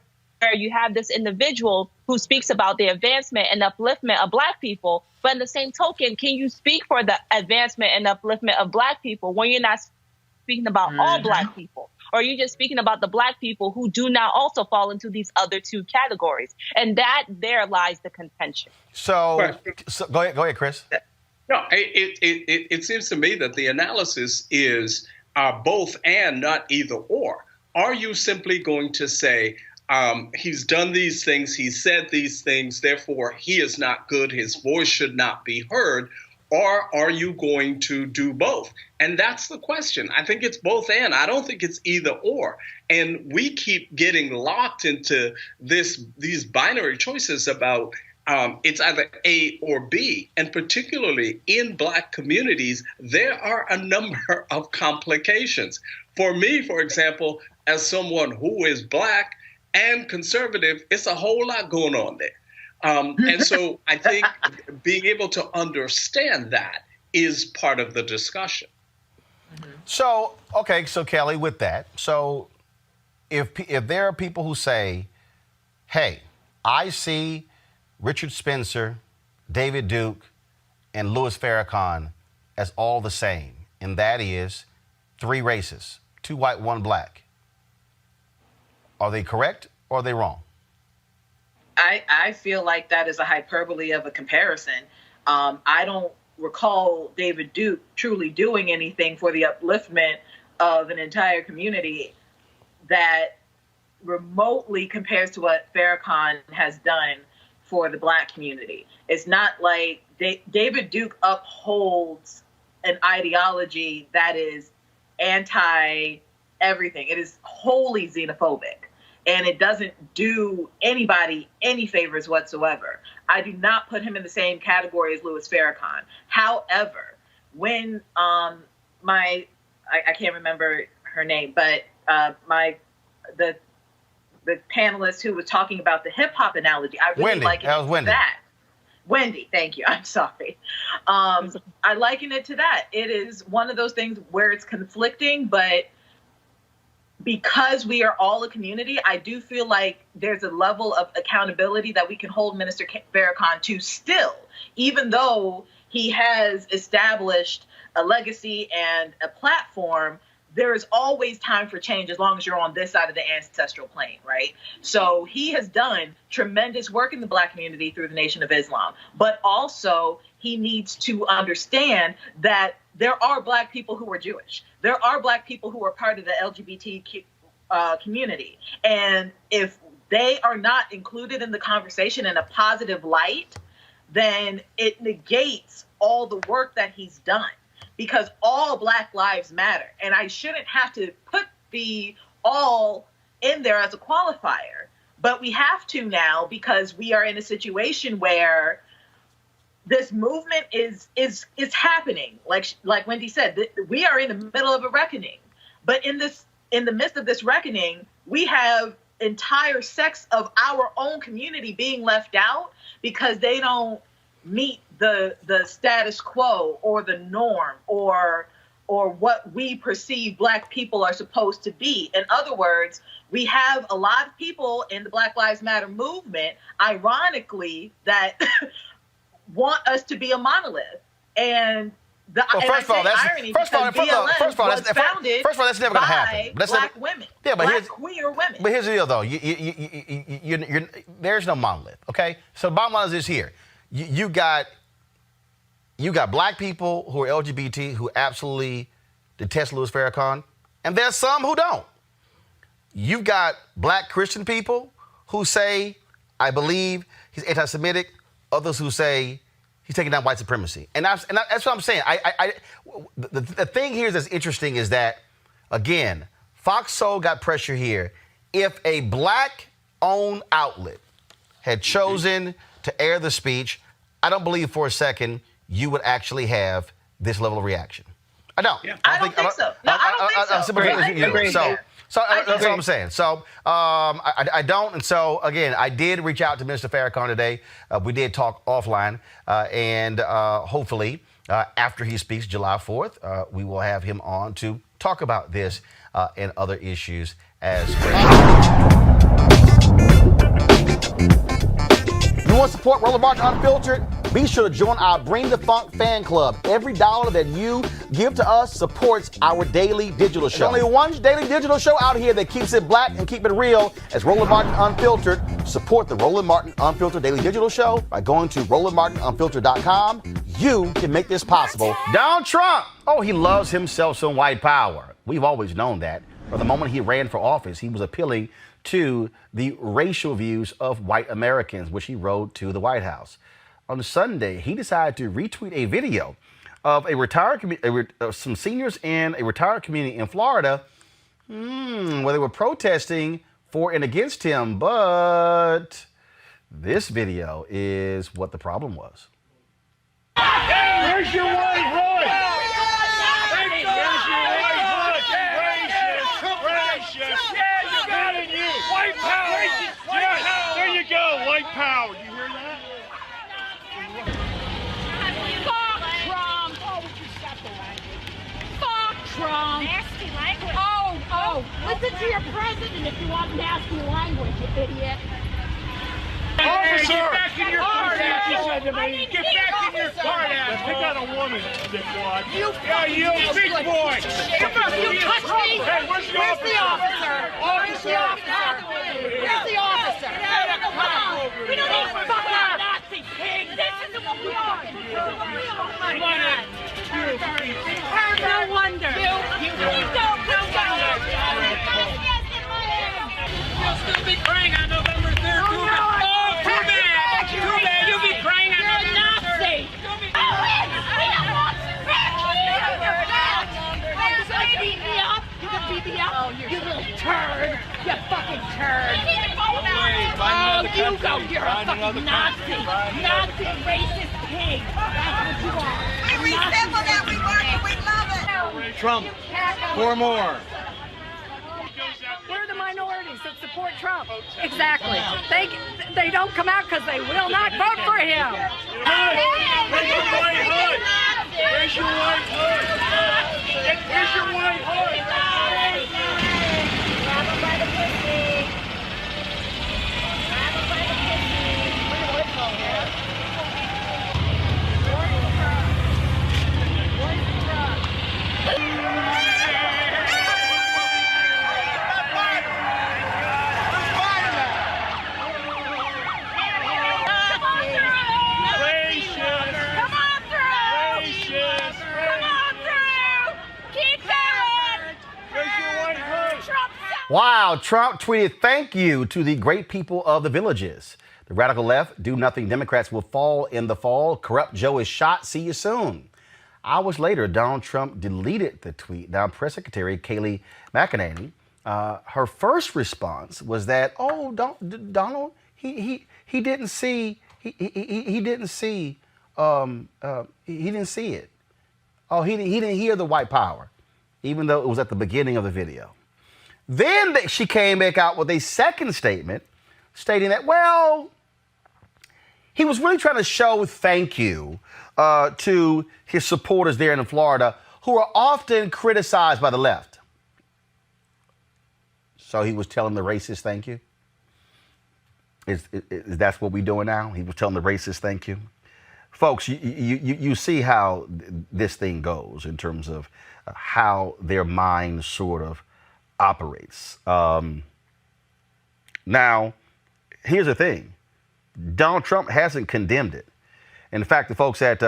you have this individual who speaks about the advancement and upliftment of Black people, but in the same token, can you speak for the advancement and upliftment of Black people when you're not speaking about all Black people? Or are you just speaking about the Black people who do not also fall into these other two categories? And there lies the contention. So go ahead, Chris. No, it seems to me that the analysis is both and, not either or. Are you simply going to say, he's done these things, he said these things, therefore he is not good, his voice should not be heard? Or are you going to do both? And that's the question. I think it's both and. I don't think it's either or. And we keep getting locked into these binary choices about it's either A or B. And particularly in Black communities, there are a number of complications. For me, for example, as someone who is Black and conservative, it's a whole lot going on there. And so I think being able to understand that is part of the discussion. So Kelly, with that, so if there are people who say, hey, I see Richard Spencer, David Duke, and Louis Farrakhan as all the same, and that is three races, 2 white, 1 Black. Are they correct or are they wrong? I feel like that is a hyperbole of a comparison. I don't recall David Duke truly doing anything for the upliftment of an entire community that remotely compares to what Farrakhan has done for the Black community. It's not like David Duke upholds an ideology that is anti-everything. It is wholly xenophobic, and it doesn't do anybody any favors whatsoever. I do not put him in the same category as Louis Farrakhan. However, when I can't remember her name, but the panelist who was talking about the hip hop analogy, I really liken it to that. Wendy, thank you. I'm sorry. I liken it to that. It is one of those things where it's conflicting, but because we are all a community, I do feel like there's a level of accountability that we can hold Minister Farrakhan to still, even though he has established a legacy and a platform. There is always time for change as long as you're on this side of the ancestral plane, right? So he has done tremendous work in the Black community through the Nation of Islam, but also he needs to understand that there are Black people who are Jewish. There are Black people who are part of the LGBT community. And if they are not included in the conversation in a positive light, then it negates all the work that he's done. Because all Black lives matter. And I shouldn't have to put the all in there as a qualifier. But we have to now, because we are in a situation where this movement is happening. Like Wendy said, we are in the middle of a reckoning. But in the midst of this reckoning, we have entire sects of our own community being left out because they don't meet the status quo or the norm or what we perceive Black people are supposed to be. In other words, we have a lot of people in the Black Lives Matter movement, ironically, that want us to be a monolith. And first of all, that's never going to happen. Black women, Black queer women. But here's the deal, though. There's no monolith. Okay, so the bottom line is this here. You got Black people who are LGBT who absolutely detest Louis Farrakhan, and there's some who don't. You've got Black Christian people who say, I believe he's anti-Semitic, others who say he's taking down white supremacy. And that's what I'm saying. The thing here that's interesting is that, again, Fox Soul got pressure here. If a Black-owned outlet had chosen to air the speech, I don't believe for a second you would actually have this level of reaction. I don't. Yeah. I don't think so. No, I don't think so. So that's what I'm saying. So I don't. And so, again, I did reach out to Minister Farrakhan today. We did talk offline. And hopefully, after he speaks July 4th, we will have him on to talk about this and other issues as well. You want to support Roland Martin Unfiltered? Be sure to join our Bring the Funk fan club. Every dollar that you give to us supports our daily digital show. There's only one daily digital show out here that keeps it black and keep it real. It's Roland Martin Unfiltered. Support the Roland Martin Unfiltered daily digital show by going to RolandMartinUnfiltered.com. You can make this possible. Donald Trump, he loves himself some white power. We've always known that. From the moment he ran for office, he was appealing to the racial views of white Americans, which he wrote to the White House. On Sunday, he decided to retweet a video of some seniors in a retired community in Florida where they were protesting for and against him. But this video is what the problem was. Where's your white hood? Where's your white hood? Racist. Yeah, you got it. White power. Yeah, there you go. White power. You hear that? Fuck Trump. Oh, would you stop the language? Fuck Trump. Nasty language. Oh. Listen to your president if you want nasty language, you idiot. Officer! Get back in your car, ass! Get back in your car, ass! Pick out a woman, dickwad. Yeah, you big boy! Come on, you touch me! Hey, where's the officer? Where's the officer? Where's the officer? We don't need fucking Nazi pig! This is what we are! Oh my God! No wonder! You don't know! You'll still be crying on November 3rd. Oh, too bad! Too bad! You'll be crying on November 3rd. You're a Nazi! We don't want you back here! You can beat me up! You can beat me up! You little turd! You fucking turd! Oh, you go! You're a fucking Nazi! Nazi racist pig! That's what you are! We resemble that! We want it! We love it! Trump, 4 more. We're the minorities that support Trump. Exactly. They don't come out because they will not vote for him. Where's your white hood? Where's your white hood? Where's your white hood? Grab him by the pussy. Grab him by the pussy. Where's the white hood? Wow, Trump tweeted thank you to the great people of the villages. The radical left, do nothing Democrats will fall in the fall. Corrupt Joe is shot. See you soon. Hours later, Donald Trump deleted the tweet. Now, Press Secretary Kayleigh McEnany, her first response was that, oh, Donald, he didn't see he didn't see it. Oh, he didn't hear the white power, even though it was at the beginning of the video. Then she came back out with a second statement stating that, well, he was really trying to show thank you to his supporters there in Florida who are often criticized by the left. So he was telling the racist thank you? Is that what we're doing now? He was telling the racist thank you? Folks, you see how this thing goes in terms of how their mind sort of operates. Now, here's the thing. Donald Trump hasn't condemned it. In fact, the folks at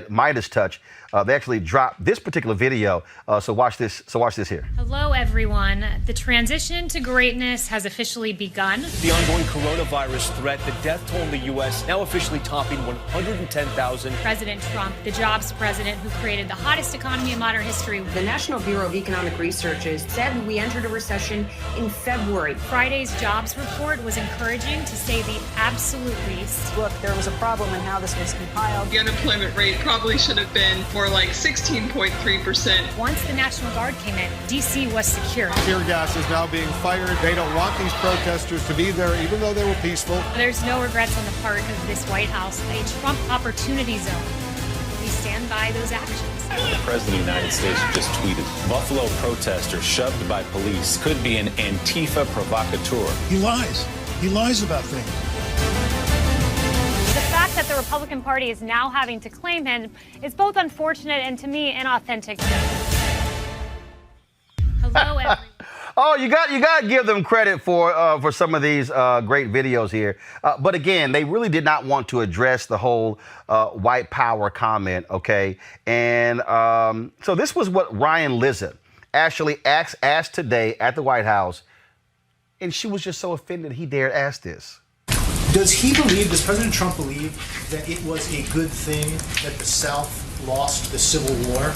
Midas Touch, they actually dropped this particular video. So watch this here. Hello, everyone. The transition to greatness has officially begun. The ongoing coronavirus threat, the death toll in the U.S. now officially topping 110,000. President Trump, the jobs president who created the hottest economy in modern history. The National Bureau of Economic Research said we entered a recession in February. Friday's jobs report was encouraging, to say the absolute least. Look, there was a problem in how this was compiled. The unemployment rate probably should have been more like 16.3%. Once the National Guard came in, D.C. was secure. Tear gas is now being fired. They don't want these protesters to be there, even though they were peaceful. There's no regrets on the part of this White House. A Trump opportunity zone. We stand by those actions. The President of the United States just tweeted, Buffalo protesters shoved by police could be an Antifa provocateur. He lies. He lies about things. The fact that the Republican Party is now having to claim him is both unfortunate and, to me, inauthentic. Hello, everyone. Oh, you got to give them credit for some of these great videos here. But again, they really did not want to address the whole white power comment, okay? And so this was what Ryan Lizza actually asked today at the White House, and she was just so offended he dared ask this. Does President Trump believe that it was a good thing that the South lost the Civil War?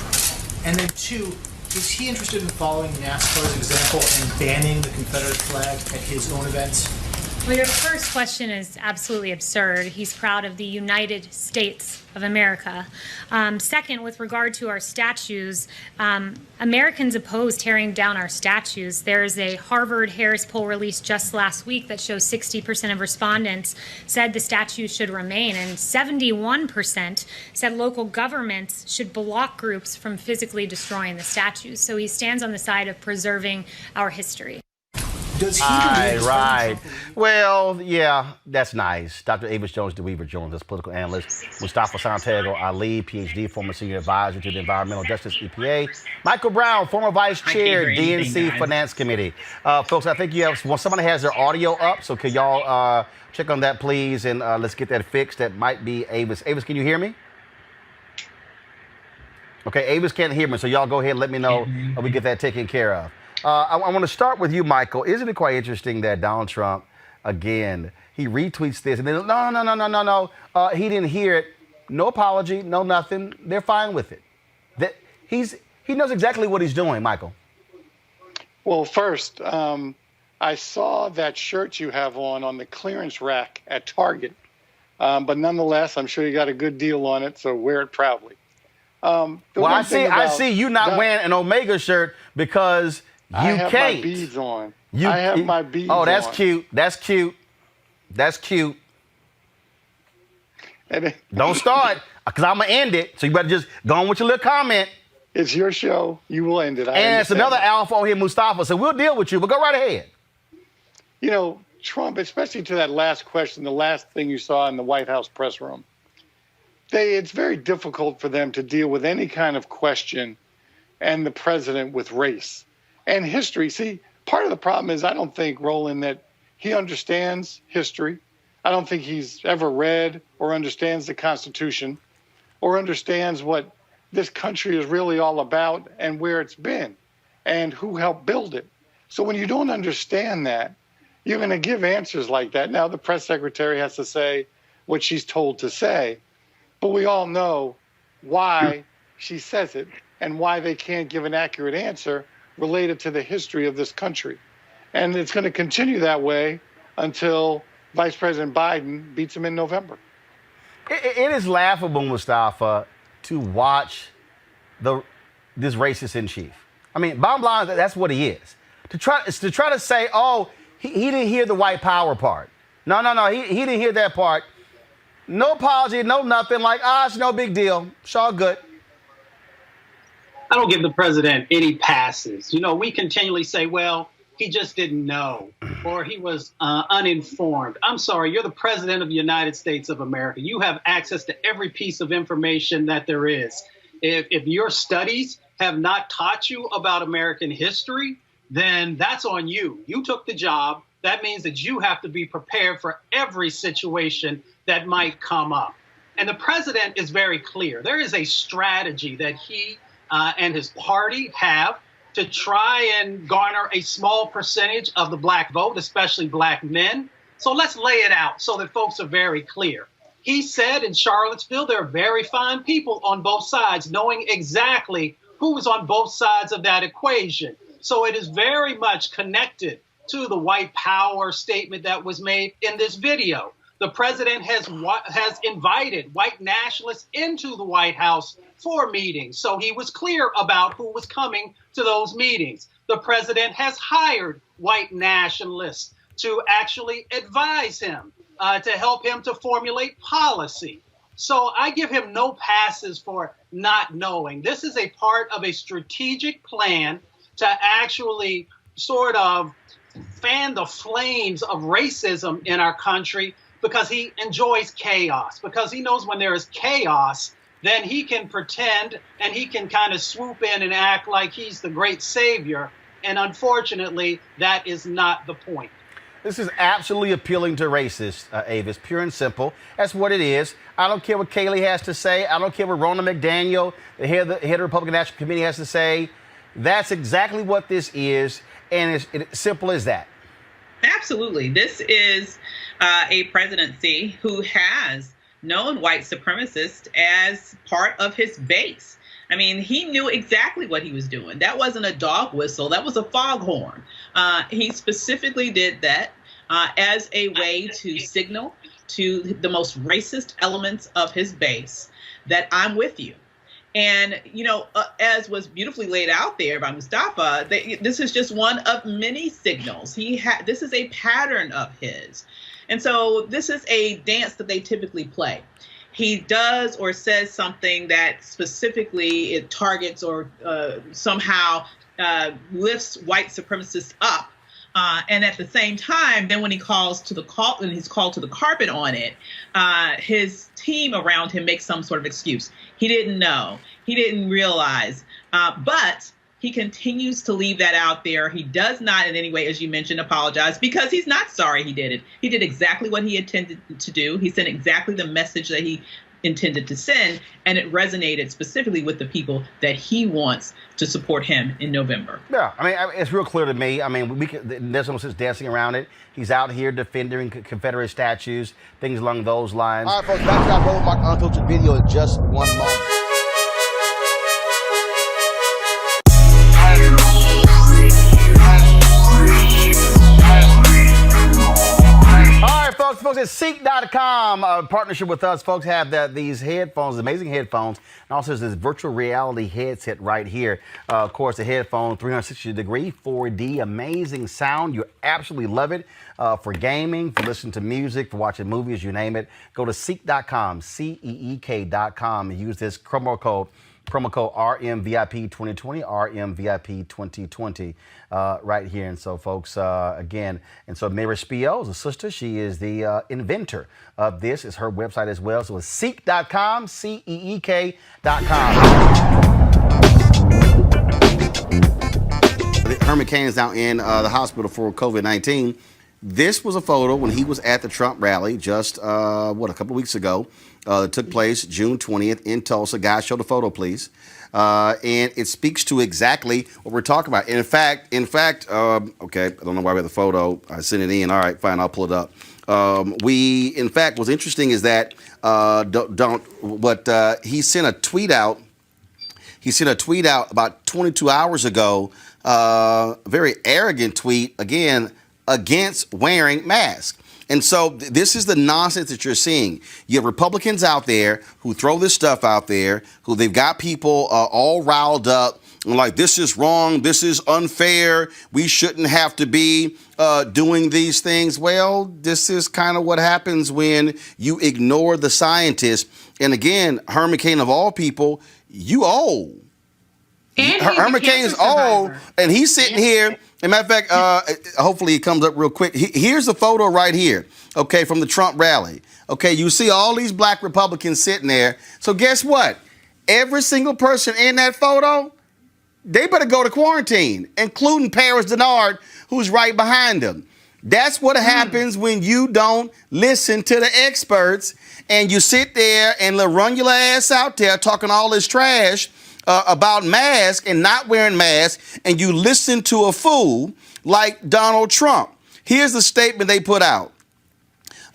And then two, is he interested in following NASCAR's example and banning the Confederate flag at his own events? Well, your first question is absolutely absurd. He's proud of the United States of America. Second, with regard to our statues, Americans oppose tearing down our statues. There's a Harvard-Harris poll released just last week that shows 60% of respondents said the statues should remain, and 71% said local governments should block groups from physically destroying the statues. So he stands on the side of preserving our history. Does he believe Right. Well, yeah, that's nice. Dr. Avis Jones DeWeaver joins us, political analyst. Mustafa Santiago Ali, PhD, former senior advisor to the Environmental Justice EPA. Michael Brown, former vice chair, DNC Finance Committee. Folks, I think you have somebody has their audio up, so could y'all check on that, please, and let's get that fixed. That might be Avis. Avis, can you hear me? Okay, Avis can't hear me, so y'all go ahead and let me know we get that taken care of. I want to start with you, Michael. Isn't it quite interesting that Donald Trump, again, he retweets this and then, no, he didn't hear it. No apology, no nothing. They're fine with it. He knows exactly what he's doing, Michael. Well, first, I saw that shirt you have on the clearance rack at Target. But nonetheless, I'm sure you got a good deal on it, so wear it proudly. I see you not wearing an Omega shirt because I have can't. my beads on. I have my beads on. Oh, that's cute. That's cute. That's cute. Don't start, because I'm going to end it. So you better just go on with your little comment. It's your show. You will end it. And it's another alpha on here, Mustafa. So we'll deal with you, but go right ahead. You know, Trump, especially to that last question, the last thing you saw in the White House press room, it's very difficult for them to deal with any kind of question and the president with race and history. See, part of the problem is I don't think, Roland, that he understands history. I don't think he's ever read or understands the Constitution or understands what this country is really all about and where it's been and who helped build it. So when you don't understand that, you're going to give answers like that. Now, the press secretary has to say what she's told to say, but we all know why she says it and why they can't give an accurate answer related to the history of this country. And it's going to continue that way until Vice President Biden beats him in November. It is laughable, Mustafa, to watch this racist in chief. I mean, bottom line, that's what he is. To try to say, oh, he didn't hear the white power part. No, he didn't hear that part. No apology, no nothing. Like, it's no big deal. It's all good. I don't give the president any passes. You know, we continually say, well, he just didn't know, or he was uninformed. I'm sorry, you're the president of the United States of America. You have access to every piece of information that there is. If your studies have not taught you about American history, then that's on you. You took the job. That means that you have to be prepared for every situation that might come up. And the president is very clear. There is a strategy that he and his party have to try and garner a small percentage of the black vote, especially black men. So let's lay it out so that folks are very clear. He said in Charlottesville, there are very fine people on both sides, knowing exactly who was on both sides of that equation. So it is very much connected to the white power statement that was made in this video. The president has invited white nationalists into the White House for meetings. So he was clear about who was coming to those meetings. The president has hired white nationalists to actually advise him, to help him to formulate policy. So I give him no passes for not knowing. This is a part of a strategic plan to actually sort of fan the flames of racism in our country, because he enjoys chaos, because he knows when there is chaos, then he can pretend and he can kind of swoop in and act like he's the great savior. And unfortunately, that is not the point. This is absolutely appealing to racists, Avis, pure and simple. That's what it is. I don't care what Kayleigh has to say. I don't care what Ronna McDaniel, the head of the Republican National Committee, has to say. That's exactly what this is, and it's simple as that. Absolutely. This is a presidency who has known white supremacists as part of his base. I mean, he knew exactly what he was doing. That wasn't a dog whistle. That was a foghorn. He specifically did that as a way to signal to the most racist elements of his base that I'm with you. And, you know, as was beautifully laid out there by Mustafa, this is just one of many signals. This is a pattern of his. And so this is a dance that they typically play. He does or says something that specifically it targets or somehow lifts white supremacists up And at the same time, then when he's called to the carpet on it, his team around him makes some sort of excuse. He didn't know. He didn't realize. But he continues to leave that out there. He does not in any way, as you mentioned, apologize because he's not sorry he did it. He did exactly what he intended to do. He sent exactly the message that he intended to send, and it resonated specifically with the people that he wants to support him in November. Yeah, I mean, it's real clear to me. I mean, there's no sense dancing around it. He's out here defending Confederate statues, things along those lines. All right, folks, back to our Roland Martin Unfiltered video in just one moment. Folks, it's Ceek.com, partnership with us. Folks have these headphones, amazing headphones, and also there's this virtual reality headset right here. Of course, the headphone, 360-degree, 4D, amazing sound. You absolutely love it for gaming, for listening to music, for watching movies, you name it. Go to Ceek.com, CEEK.com, and use this promo code RMVIP 2020, RMVIP 2020, right here. And so, folks, again, and so Mary Spio is a sister. She is the inventor of this. It's her website as well. So it's Ceek.com, CEEK.com. Herman Cain is now in the hospital for COVID-19. This was a photo when he was at the Trump rally just, a couple of weeks ago. It took place June 20th in Tulsa. Guys, show the photo, please. And it speaks to exactly what we're talking about. In fact, okay, I don't know why we have the photo. I sent it in. All right, fine, I'll pull it up. In fact, what's interesting is that he sent a tweet out. He sent a tweet out about 22 hours ago, a very arrogant tweet, again, against wearing masks. And so this is the nonsense that you're seeing. You have Republicans out there who throw this stuff out there, who they've got people all riled up, and like, this is wrong, this is unfair, we shouldn't have to be doing these things. Well, this is kind of what happens when you ignore the scientists. And again, Herman Cain, of all people, you old. And Herman Cain is old, and he's sitting here. As a matter of fact, hopefully it comes up real quick. Here's the photo right here, okay, from the Trump rally. Okay, you see all these black Republicans sitting there. So guess what? Every single person in that photo, they better go to quarantine, including Paris Denard, who's right behind them. That's what happens when you don't listen to the experts and you sit there and run your ass out there talking all this trash about masks and not wearing masks, and you listen to a fool like Donald Trump. Here's the statement they put out.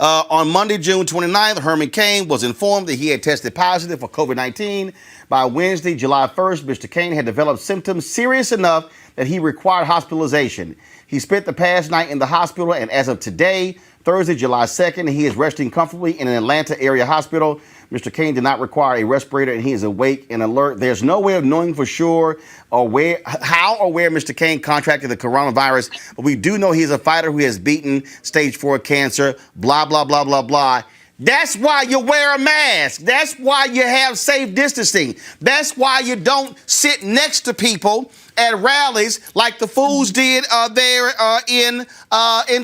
On Monday, June 29th, Herman Cain was informed that he had tested positive for COVID-19. By Wednesday, July 1st, Mr. Cain had developed symptoms serious enough that he required hospitalization. He spent the past night in the hospital, and as of today, Thursday, July 2nd, he is resting comfortably in an Atlanta area hospital. Mr. Cain did not require a respirator, and he is awake and alert. There's no way of knowing for sure how or where Mr. Cain contracted the coronavirus, but we do know he's a fighter who has beaten stage 4 cancer, blah, blah, blah, blah, blah. That's why you wear a mask. That's why you have safe distancing. That's why you don't sit next to people at rallies like the fools did there in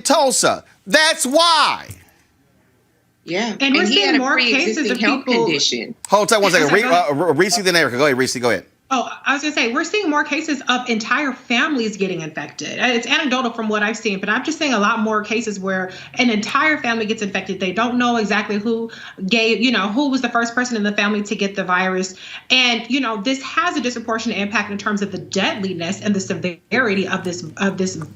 Tulsa. That's why. Yeah, and we're seeing more cases of people. Condition. Hold on one second. Reese, then Erica. Go ahead, Reese. Go ahead. Oh, I was going to say, we're seeing more cases of entire families getting infected. It's anecdotal from what I've seen, but I'm just seeing a lot more cases where an entire family gets infected. They don't know exactly who was the first person in the family to get the virus. And, this has a disproportionate impact in terms of the deadliness and the severity of this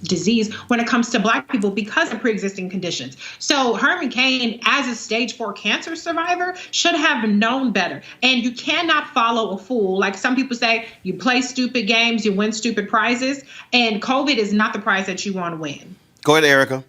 disease when it comes to Black people because of pre-existing conditions. So Herman Cain, as a stage 4 cancer survivor, should have known better. And you cannot follow a fool. Like some people say, you play stupid games, you win stupid prizes, and COVID is not the prize that you want to win. Go ahead, Erica.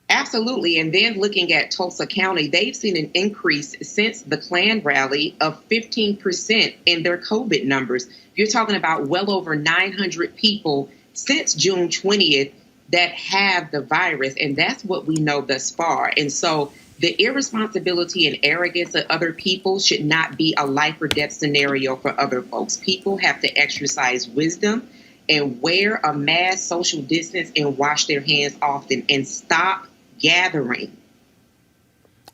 Absolutely. And then looking at Tulsa County, they've seen an increase since the Klan rally of 15% in their COVID numbers. You're talking about well over 900 people since June 20th that have the virus. And that's what we know thus far. And so the irresponsibility and arrogance of other people should not be a life or death scenario for other folks. People have to exercise wisdom and wear a mask, social distance, and wash their hands often, and stop gathering.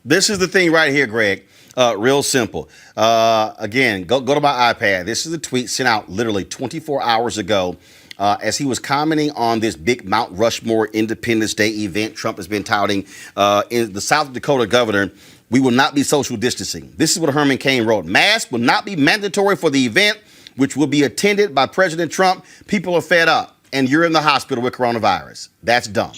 This is the thing right here, Greg. Real simple. Again, go to my iPad. This is a tweet sent out literally 24 hours ago as he was commenting on this big Mount Rushmore Independence Day event Trump has been touting. In the South Dakota governor, we will not be social distancing. This is what Herman Cain wrote. Masks will not be mandatory for the event, which will be attended by President Trump. People are fed up, and you're in the hospital with coronavirus. That's dumb.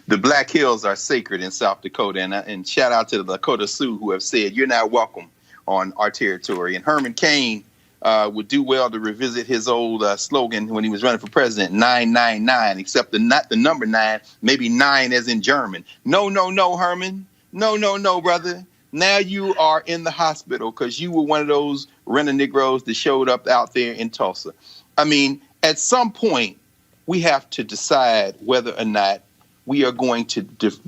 The Black Hills are sacred in South Dakota, and shout out to the Dakota Sioux who have said you're not welcome on our territory. And Herman Cain would do well to revisit his old slogan when he was running for president, 999, except not the number 9, maybe 9 as in German. No, Herman. No, brother. Now you are in the hospital because you were one of those rent-a-Negroes that showed up out there in Tulsa. I mean, at some point, we have to decide whether or not we are going to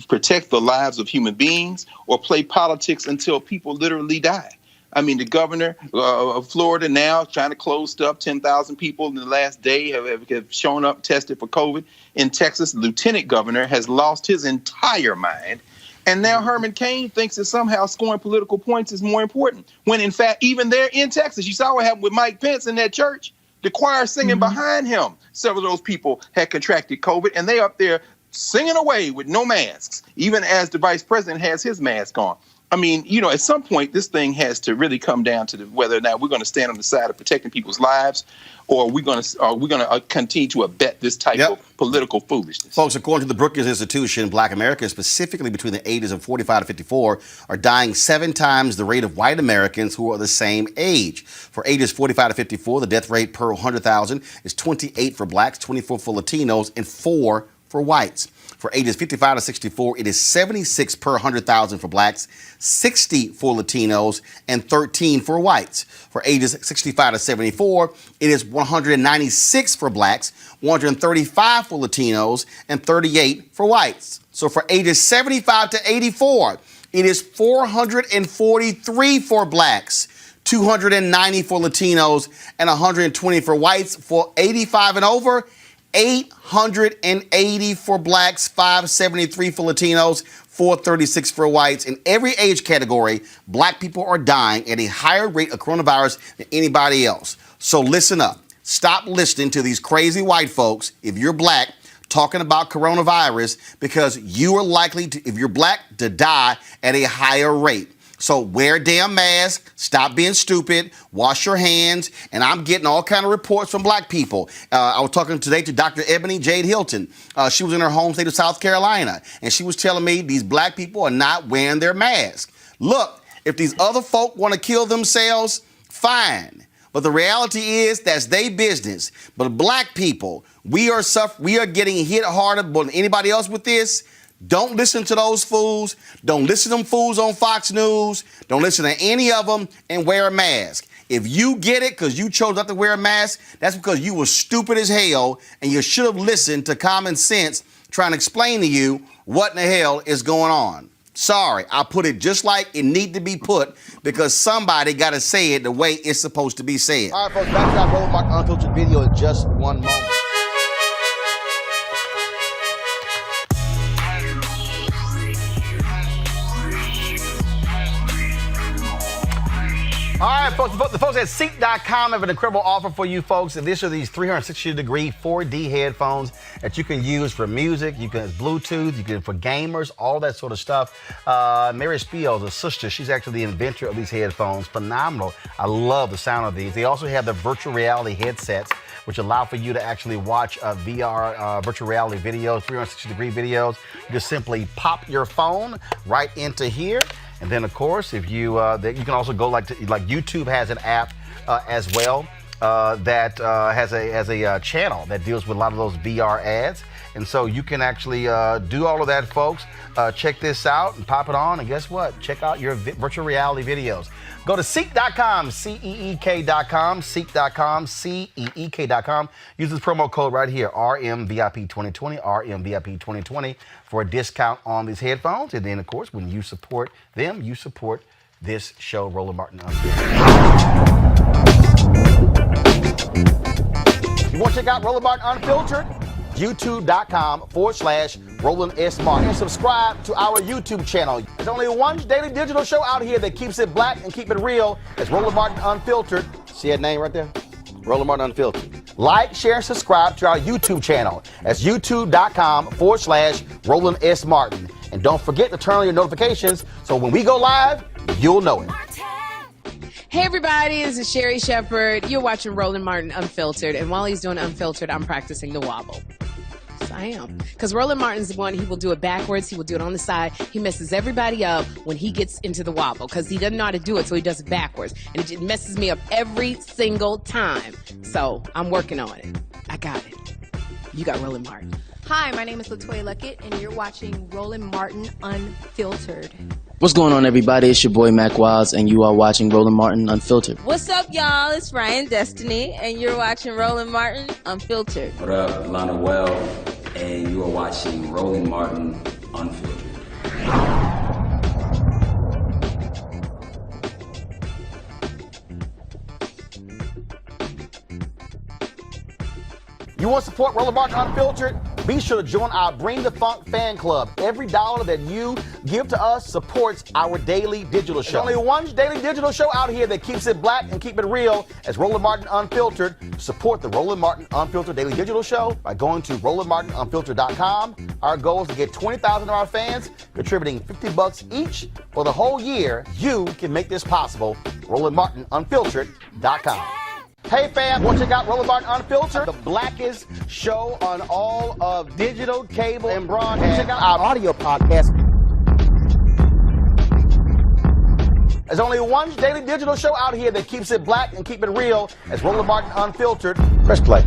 protect the lives of human beings or play politics until people literally die. I mean, the governor of Florida now trying to close stuff. 10,000 people in the last day have shown up, tested for COVID. In Texas, the lieutenant governor has lost his entire mind. And now Herman Cain thinks that somehow scoring political points is more important. When, in fact, even there in Texas, you saw what happened with Mike Pence in that church. The choir singing behind him. Several of those people had contracted COVID, and they up there singing away with no masks, even as the vice president has his mask on. I mean, you know, at some point, this thing has to really come down to whether or not we're going to stand on the side of protecting people's lives, or we're going to continue to abet this type of political foolishness. Folks, according to the Brookings Institution, Black Americans, specifically between the ages of 45 to 54, are dying 7 times the rate of white Americans who are the same age. For ages 45 to 54, the death rate per 100,000 is 28 for blacks, 24 for Latinos, and 4 for whites. For ages 55 to 64, it is 76 per 100,000 for blacks, 60 for Latinos, and 13 for whites. For ages 65 to 74, it is 196 for blacks, 135 for Latinos, and 38 for whites. So for ages 75 to 84, it is 443 for blacks, 290 for Latinos, and 120 for whites. For 85 and over, 880 for blacks, 573 for Latinos, 436 for whites. In every age category, black people are dying at a higher rate of coronavirus than anybody else. So listen up. Stop listening to these crazy white folks, if you're black, talking about coronavirus, because you are likely to, if you're black, to die at a higher rate. So wear a damn mask, stop being stupid, wash your hands, and I'm getting all kind of reports from black people. I was talking today to Dr. Ebony Jade Hilton. She was in her home state of South Carolina, and she was telling me these black people are not wearing their mask. Look, if these other folk want to kill themselves, fine. But the reality is that's their business. But black people, we are getting hit harder than anybody else with this. Don't listen to those fools. Don't listen to them fools on Fox News. Don't listen to any of them, and wear a mask. If you get it because you chose not to wear a mask, that's because you were stupid as hell, and you should have listened to common sense trying to explain to you what in the hell is going on. Sorry, I put it just like it need to be put because somebody got to say it the way it's supposed to be said. All right, folks, back to our Roland Martin Unfiltered video in just one moment. All right, folks, the folks at Ceek.com have an incredible offer for you folks. And these are these 360-degree 4D headphones that you can use for music, you can Bluetooth, you can for gamers, all that sort of stuff. Mary Spiel, the sister, she's actually the inventor of these headphones. Phenomenal. I love the sound of these. They also have the virtual reality headsets, which allow for you to actually watch VR virtual reality videos, 360-degree videos. You just simply pop your phone right into here. And then, of course, if you you can also go like YouTube has an app as well that has a channel that deals with a lot of those VR ads. And so you can actually do all of that, folks. Check this out and pop it on. And guess what? Check out your virtual reality videos. Go to Ceek.com, Ceek.com, Ceek.com, Ceek.com. Use this promo code right here, RMVIP2020, RMVIP2020 for a discount on these headphones. And then, of course, when you support them, you support this show, Roland Martin Unfiltered. You want to check out Roland Martin Unfiltered? YouTube.com/Roland S. Martin. And subscribe to our YouTube channel. There's only one daily digital show out here that keeps it black and keep it real. It's Roland Martin Unfiltered. See that name right there? Roland Martin Unfiltered. Like, share, and subscribe to our YouTube channel. That's youtube.com/Roland S. Martin. And don't forget to turn on your notifications so when we go live, you'll know it. Hey everybody, this is Sherry Shepherd. You're watching Roland Martin Unfiltered, and while he's doing Unfiltered, I'm practicing the wobble. Yes, I am. Because Roland Martin's the one, he will do it backwards, he will do it on the side. He messes everybody up when he gets into the wobble, because he doesn't know how to do it, so he does it backwards. And it messes me up every single time. So, I'm working on it. I got it. You got Roland Martin. Hi, my name is LaToya Luckett, and you're watching Roland Martin Unfiltered. What's going on, everybody? It's your boy Mac Wiles, and you are watching Roland Martin Unfiltered. What's up, y'all? It's Ryan Destiny, and you're watching Roland Martin Unfiltered. What up, Lana Well, and you are watching Roland Martin Unfiltered. You want to support Roland Martin Unfiltered? Be sure to join our Bring the Funk fan club. Every dollar that you give to us supports our daily digital show. There's only one daily digital show out here that keeps it black and keep it real. It's Roland Martin Unfiltered. Support the Roland Martin Unfiltered daily digital show by going to RolandMartinUnfiltered.com. Our goal is to get 20,000 of our fans contributing $50 each for the whole year. You can make this possible. RolandMartinUnfiltered.com. Hey fam, want to check out Roland Martin Unfiltered? The blackest show on all of digital, cable, and broadcast. Check out our audio podcast. There's only one daily digital show out here that keeps it black and keep it real. It's Roland Martin Unfiltered. Press play.